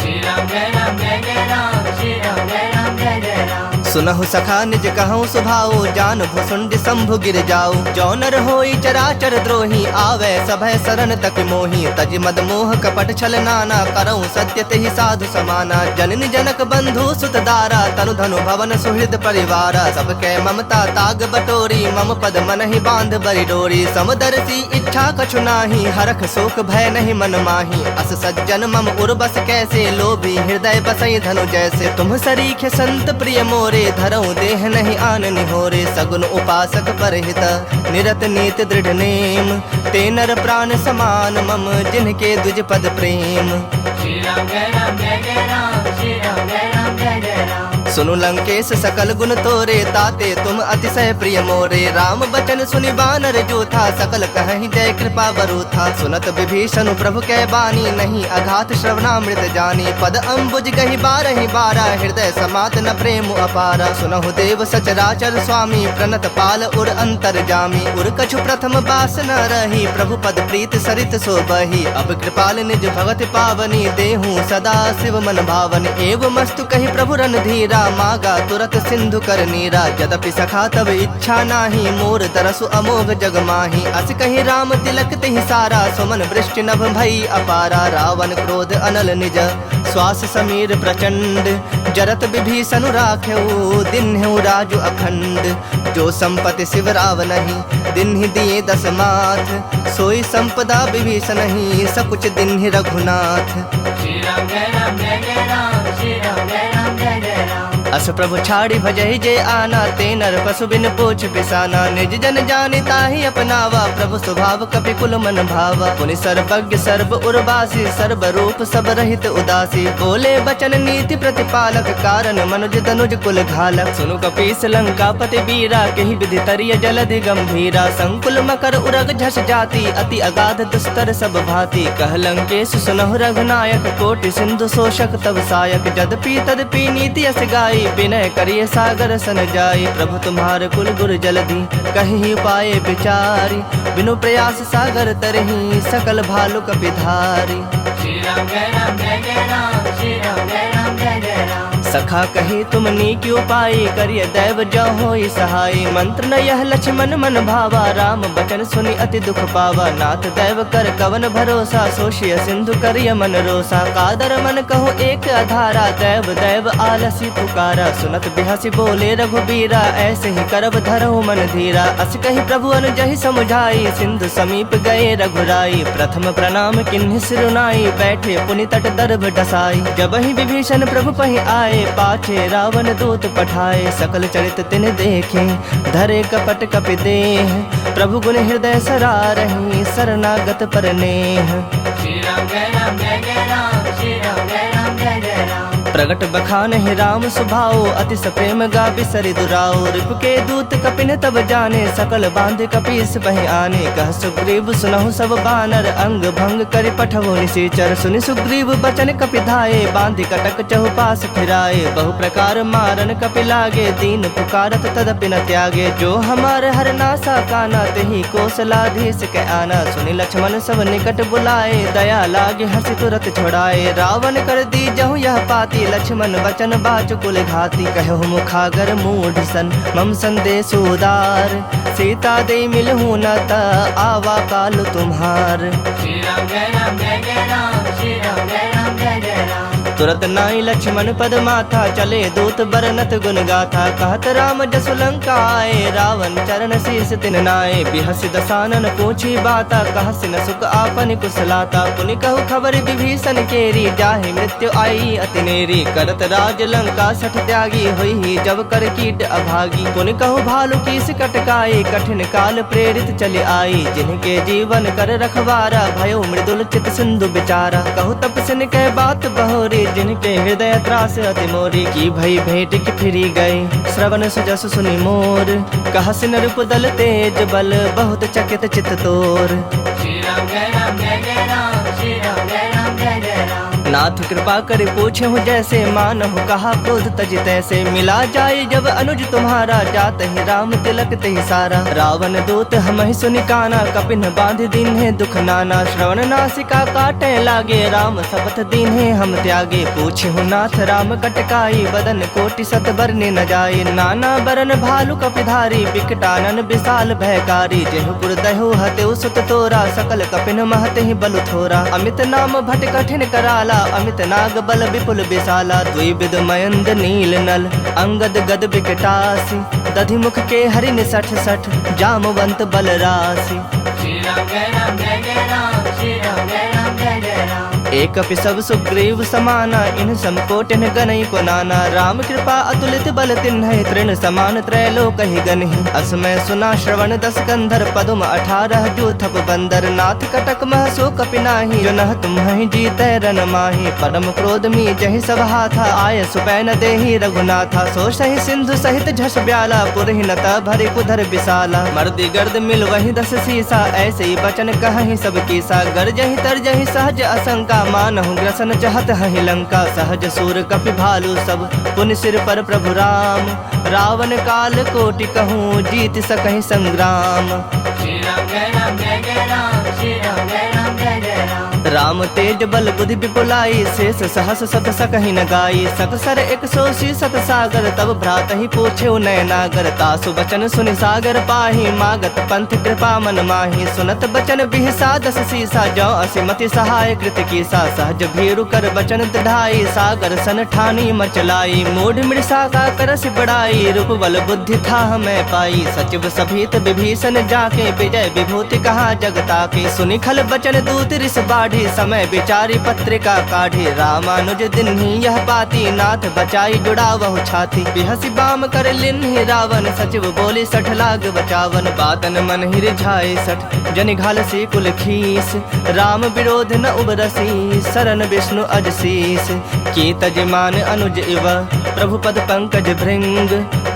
[SPEAKER 2] श्री राम जय राम जय जय राम श्री राम जय राम जय जय राम।
[SPEAKER 1] सुनहु सखा निज कहूँ सुभाओ, जान भुसुंड शंभु गिर जाओ। जो नर होई चराचर द्रोही, आवे सभय शरण तक मोही। तज मद मोह कपट छल नाना, करऊँ सत्य तेहि साधु समाना। जननी जनक बंधु सुत दारा, तनु धनु भवन सुहृद परिवारा। सबके ममता ताग बटोरी, मम पद मन ही बांध बरि डोरी। समदर्शी इच्छा कछु नाही, हरख शोक भय नहीं मन माही। अस सज्जन मम उर्बस कैसे, लोभी हृदय बसई धनु जैसे। तुम सरीखे संत प्रिय मोरे, धरऊँ देह नहीं आन निहोरे। सगुन उपासक परहित, निरत नीत दृढ़ नेम। ते नर प्राण समान मम, जिनके द्विज पद प्रेम।
[SPEAKER 2] श्री राम जय राम जय जय राम, श्री राम जय राम जय जय राम।
[SPEAKER 1] सुनु लंकेश सकल गुण तोरे, ताते तुम अतिशय प्रिय मोरे। राम बचन सुनि बानर जो था, सकल कहीं जय कृपा बरु था। सुनत विभीषण प्रभु कै बानी, नहीं अघात श्रवणामृत जानी। पद अम्बुज गहि बारहि बारा, हृदय समात न प्रेम अपारा। सुनहु देव सचराचर स्वामी, प्रणत पाल उर अंतर जामी। उर कछु प्रथम बास न रही, प्रभु पद प्रीत सरित सोबही। अब कृपाल निज भगत पावनी, देहूँ सदा शिव मन भावनी। एवं मस्तु कही प्रभु रणधीरा, मागा तुरत सिंधु कर नीरा। यद्यपि सखा तब इच्छा नाही, मोर तरसु अमोघ जग माही। अस कही राम तिलक तेहि सारा, सुमन वृष्टि नभ भई अपारा। रावण क्रोध अनल निज, श्वास समीर प्रचंड। जरत विभीषण राख्यऊ, दिन्हु राजु अखंड। जो संपत्ति शिव राव नहीं, दिन्हि दिए दस माथ। सोई संपदा विभीषण ही, सकुच दिन्हि रघुनाथ।
[SPEAKER 2] श्री राम जय राम जय जय राम, श्री राम जय राम जय जय राम।
[SPEAKER 1] अस प्रभु छाड़ी भजहि जे आना, ते नर पशु बिन पूछ बिसाना। निज जन जानि ताहि अपनावा, प्रभु स्वभाव कपि कुल मन भावा। पुनि सर्वज्ञ सर्व उर्वासी, सर्व रूप सब रहित उदासी। बोले बचन नीति प्रतिपालक, कारण मनुज तनुज कुल घालक। सुनु कपीस लंकापति बीरा, केहि विधि तरिय जलधि गंभीरा। संकुल मकर उरग झस जाति, अति अगाध दुस्तर सब भांति। कह लंकेश सुनहु रघुनायक, कोटि सिंधु शोषक तब सायक। जदपि तदपि नीति अस गाई, विनय करिए सागर सन जाई। प्रभु तुम्हारे कुल गुर जलधि, कहीं पाए विचारी। बिनु प्रयास सागर तरही, सकल भालु कपिधारी।
[SPEAKER 2] श्री राम जय राम जय जय राम, श्री राम जय राम जय जय राम।
[SPEAKER 1] सखा कही तुम नीक उपाय, करिय दैव जो होई सहाय। मंत्र न यह लक्ष्मण मन भावा, राम बचन सुनि अति दुख पावा। नाथ दैव कर कवन भरोसा, सोशिय सिंधु करिय मन रोसा। कादर मन कहो एक अधारा, दैव दैव आलसी पुकारा। सुनत बिहसी बोले रघुबीरा, ऐसे ही करब धरहु मन धीरा। अस कही प्रभु अनुजहि समुझाई, सिंधु समीप गए रघुराई। प्रथम प्रणाम किन्हि सिरुनाई, बैठे पुनि तट दर्भ डसाई। जब ही विभीषण प्रभु पहि आए, पाछे रावण दूत पठाए। सकल चरित तिन देखे, धरे कपट कपि देह। प्रभु गुण हृदय सरारहि, शरणागत पर नेह।
[SPEAKER 2] श्री राम जय राम जय जय राम, श्री राम जय राम जय जय राम।
[SPEAKER 1] प्रगट बखान है राम सुभाओ, अति सप्रेम गा बिसरि दुराओ। रिप के दूत कपिन तब जाने, सकल बांध कपीस बहि आने। कह सुग्रीव सुनहु सब बानर, अंग भंग करि पठवो निशाचर। सुनि सुग्रीव बचन कपिधाये, बांधि कटक चहुपास फिराए। बहु प्रकार मारन कपि लागे, दीन पुकारत तदपि न त्यागे। जो हमार हर नासा काना, तेहि कौशलाधीश के आना। सुनि लक्ष्मण सब निकट बुलाए, दया लागे हंसी तुरत छोड़ाए। रावण कर दी जहु यह पाती, लक्ष्मण बचन बाच कुल घाती। कहु मुखागर मूढ़ सन, मम संदेश उदार। सीता दे मिलहु न ता, आवा काल तुम्हार।
[SPEAKER 2] श्री राम जय राम जय जय राम, श्री राम जय राम जय जय राम।
[SPEAKER 1] तुरत नाई लक्ष्मण पद माथा, चले दूत बरनत गुण गाथा। कहत राम जसु लंका आए, रावण चरण शीस तिन नाए। बिहसि दसानन पूछी बाता, कहसि न सुख आपन कुशलाता। पुनि कहु खबर विभीषण केरी, जाहि मृत्यु आई अति नेरी। करत राज लंका सठ त्यागी, होई जब कर कीट अभागी। पुनि कहु भालु कीस कटकाई, कठिन काल प्रेरित चले आई। जिनके जीवन कर रखवारा, भयो मृदुल चित सिंधु बिचारा। कहु तपस्विन कह बात बहोरी, जिनके हृदय त्रास अति मोरी। की भई भेंट की फिरी गए, श्रवण सुजस सुनि मोर। कहसि नृप दल तेज बल, बहुत चकित चित तोर।
[SPEAKER 2] श्री राम जय राम जय जय राम, श्री राम जय राम जय जय राम।
[SPEAKER 1] नाथ कृपा करे पूछे हूँ जैसे, मानहु कहा क्रोध तज तैसे। मिला जाए जब अनुज तुम्हारा, जात ही राम तिलक तहि सारा। रावण दूत हम ही सुनि काना, कपिन बांध दीन्हे दुख नाना। श्रवण नासिका काटे लागे, राम शपथ दीन्हे हम त्यागे। पूछे हूँ नाथ राम कटकाई, बदन कोटि सत बरने न जाए। नाना बरन भालु कपिधारी, बिकटानन विशाल भयकारी। जेहुपुर दहु हतेउ सुत तोरा, सकल कपिन महते ही बलु थोरा। अमित नाम भट कठिन कराला, अमित नाग बल विपुल विशाला। द्विविध मयंद नील नल, अंगद गद बिकटासी। दधि मुख के हरिन सठ सठ, जामवंत बल राशि।
[SPEAKER 2] श्री राम जय राम जय जय राम, श्री राम जय राम जय जय राम।
[SPEAKER 1] एक सब सुग्रीव समाना, इन समकोटिन गनई को नाना। राम कृपा अतुलित बल तिन्ह, तृण समान त्रैलोक ही गनहि। असमय सुना श्रवण दस कंधर, पदुम 18 जो थप बंदर। नाथ कटक महसो कपिनाही, जो नह तुम्हि जीतै रन माही। परम क्रोध मी जहि सब हाथा, आय सुपैन देहि रघुनाथा। सो सहि सिंधु सहित झस ब्याला, पुरहि नत भरि कुधर विशाला। मर्दी गर्द मिल वही 10 सीसा, ऐसे ही बचन कहहि सब कीसा। गरजहि तरजहि सहज असंका, मानहु ग्रसन चाहत हहि लंका। सहज सूर कपि भालु सब, पुनि सिर पर प्रभु राम। रावण काल कोटि कहूँ, जीत सकहि संग्राम।
[SPEAKER 2] श्री राम जय राम जय जय राम, श्री राम जय राम जय जय राम।
[SPEAKER 1] राम तेज बल बुद्धि विपुलाई, शेष सहस सत सकहि न गाई। सकसर 180 सत सागर, तब भ्रात ही पूछे नय नागर। तासु बचन सुनि सागर पाही, मागत पंथ कृपा मन माही। सुनत बचन बिहसा 10 सीसा, जौ असिमति सहाय कृत कीसा। सहज भीरु कर बचन दृढ़ाई, सागर सन ठानी मचलाई। मूढ़ मृषा का करस बड़ाई, रूप बल बुद्धि था मैं पाई। सचिव सभीत विभीषण जाके, विजय विभूति कहा जगता के। सुनि खल बचन दूत रिस बाढ़ी, समय विचारी पत्रिका काढ़ी। रामानुज दिन्हि यह पाती, नाथ बचाई जुड़ा वहु छाती। बिहसी बाम कर लिन्हि रावण, सचिव बोली 60 लाग बचावन। बातन मन ही रिझाए 60, जनि घाल सी कुल खीस। राम विरोध न उबरसी, शरण विष्णु अजशीस। की तजमान अनुज इव, प्रभु पद पंकज भृंग।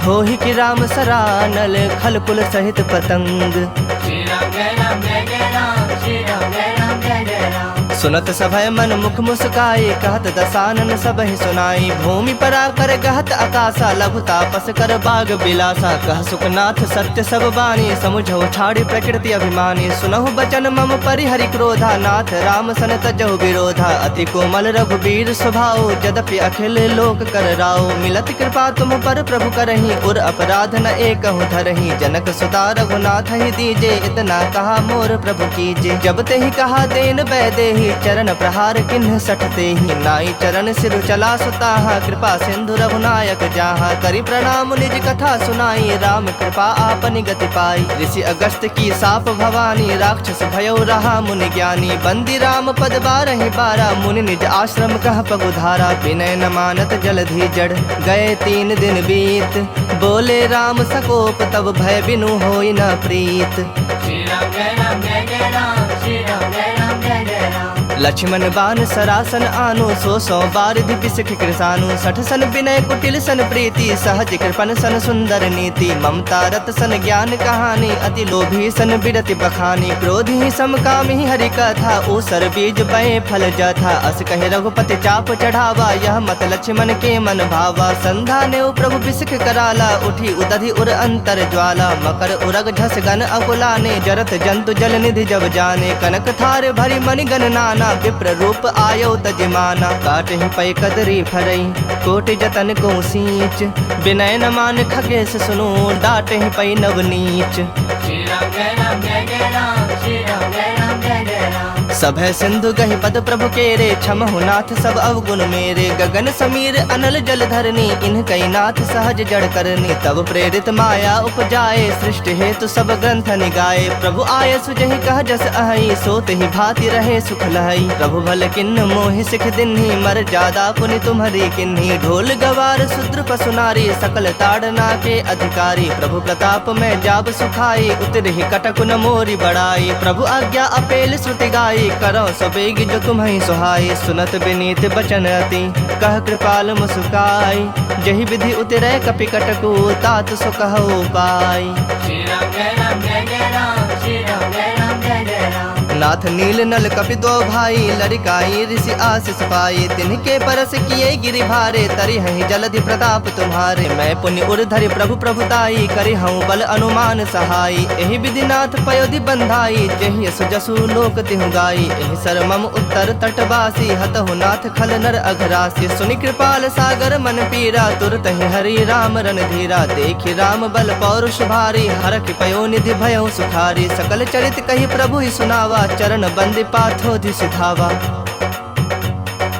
[SPEAKER 1] होहि कि राम सरानल, खल कुल सहित पतंग।
[SPEAKER 2] श्री राम जय राम जय जय राम, श्री राम जय राम जय जय राम।
[SPEAKER 1] सुनत सभय मन मुख मुस्काई, कहत दसानन सब ही सुनाई। भूमि परा कर गहत आकाशा, लघु तापस कर बाग बिलासा। कह सुखनाथ सत्य सब बानी, समुझौ ठाड़ी प्रकृति अभिमानी। सुनहु बचन मम परिहरि क्रोधा, नाथ राम सन तजहु विरोधा। अति कोमल रघुबीर स्वभाव, यद्यपि अखिल लोक कर राव। मिलत कृपा तुम पर प्रभु करही, उर अपराध न एकहु धरही। जनक सुता रघुनाथ ही दीजे, इतना कहा मोर प्रभु कीजे। जब ते ही कहा देन वैदेही, चरण प्रहार किन्ह सठते ही। नाई चरण सिर चला सुताहा, कृपा सिंधु रघुनायक जाहा। करि प्रणाम निज कथा सुनाई, राम कृपा आपनि गति पाई। ऋषि अगस्त की साप भवानी, राक्षस भयो रहा मुनि ज्ञानी। बंदी राम पद 12 बारा, मुनि निज आश्रम कह पगुधारा। विनय न मानत जलधि जड़, गए 3 दिन बीत। बोले राम सकोप, तब भय बिनु होई न प्रीत।
[SPEAKER 2] श्री राम जय राम जय जय राम, श्री राम जय राम जय जय राम।
[SPEAKER 1] लक्ष्मण बान सरासन आनु, 100 बारिधि पिसख कृसानु। 60 सन विनय कुटिल सन प्रीति, सहज कृपन सन सुंदर नीति। ममता रत सन ज्ञान कहानी, अति लोभी सन बिरति बखानी। क्रोधी ही समकाम ही हरि कथा, ऊसर बीज बए फल जथा। अस कहे रघुपति चाप चढ़ावा, यह मत लक्ष्मण के मन भावा। संधा ने प्रभु बिसख कराला, उठी उदधि उर अंतर ज्वाला। मकर उरग झस गन अकुलाने, जरत जंतु जल निधि जब जाने। कनक थार भरी मणि गण नाना, विप्र रूप आयो तजमाना। काटहि पै कदरी फरई, कोटि जतन को सींच। विनय न मान खगेश सुनो, डांटहि पै नवनीच।
[SPEAKER 2] श्री राम जय राम जय जय राम, श्री राम जय राम जय जय राम।
[SPEAKER 1] सभय सिंधु गहि पद प्रभु केरे, क्षमहु नाथ सब अवगुण मेरे। गगन समीर अनल जल धरनी, इन्ह कई नाथ सहज जड़ करनी। तब प्रेरित माया उपजाए, सृष्टि हेतु सब ग्रंथ निगाए। प्रभु आय सुजहि कह जस अहई, सोत ही भांति रहे सुख लहई। प्रभु भल किन्न मोहि सिख दिन्हि, मर जादा पुनि तुम्हरी किन्हि। ढोल गवार शूद्र पशु नारी, सकल ताड़ना के अधिकारी। प्रभु प्रताप में जाब सुखाई, उतरहि कटक न मोरी बड़ाई। प्रभु आज्ञा अपेल श्रुति गाई, करो सबेग जो तुम्हें सुहाई। सुनत विनीत बचन अति, कह कृपाल मुस्काई। जहि विधि उतरै कपि कटकु, तात सो कहो पाई।
[SPEAKER 2] श्री राम जय राम जय जय राम, श्री राम जय राम जय जय राम।
[SPEAKER 1] साथ नील नल कपि दो भाई, लड़काई ऋषि आशीष पाई। तिनके परस किए गिरि भारे, तरि हहि जलधि प्रताप तुम्हारे। मैं पुण्य उर्धरि प्रभु प्रभुताई, करि हूँ बल अनुमान सहाई। एहि विधिनाथ पयोधि बंधाई, जेहि यशु जसु लोक तिहु गाई। एहि सर मम उत्तर तटवासी, हतहु नाथ खल नर अघरासी। सुनि कृपाल सागर मन पीरा, तुरत ही हरि राम रणधीरा। देखि राम बल पौरुष भारी, हरखि पयो निधि भयउ सुखारी। सकल चरित कहि प्रभु ही सुनावा, चरण बंदि पाथोधि सिधावा।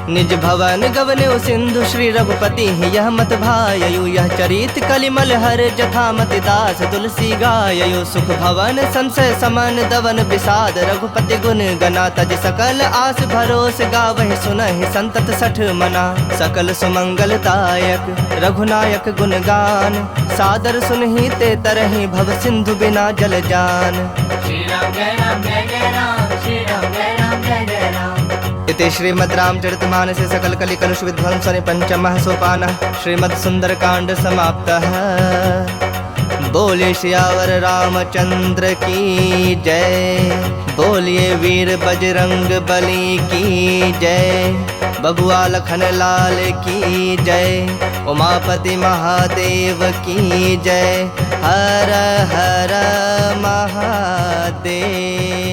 [SPEAKER 1] निज भवन गवन्यु सिंधु, श्री रघुपति यह मत भाययु। यह चरित कलिमल हर जथा मति दास, तुलसी गाययु। सुख भवन संशय समन दवन विषाद, रघुपति गुण गना तज सकल आस भरोस। गावहि सुनहि संतत सठ मना, सकल सुमंगलदायक रघुनायक गुण गान। सादर सुनहि ते तरहि भव सिंधु बिना जल जान।
[SPEAKER 2] श्री राम जय राम जय जय राम, श्री राम जय राम जय जय राम।
[SPEAKER 1] इति श्रीमद् रामचरितमानसे सकल कलि कलुष विध्वंसने पंचमः सोपानः, श्रीमद् सुंदरकांड समाप्तः। बोलिए सियावर रामचंद्र की जय, बोलिए वीर बजरंग बली की जय, बबुआ लखन लाल की जय, उमापति महादेव की जय। हर हर महादेव।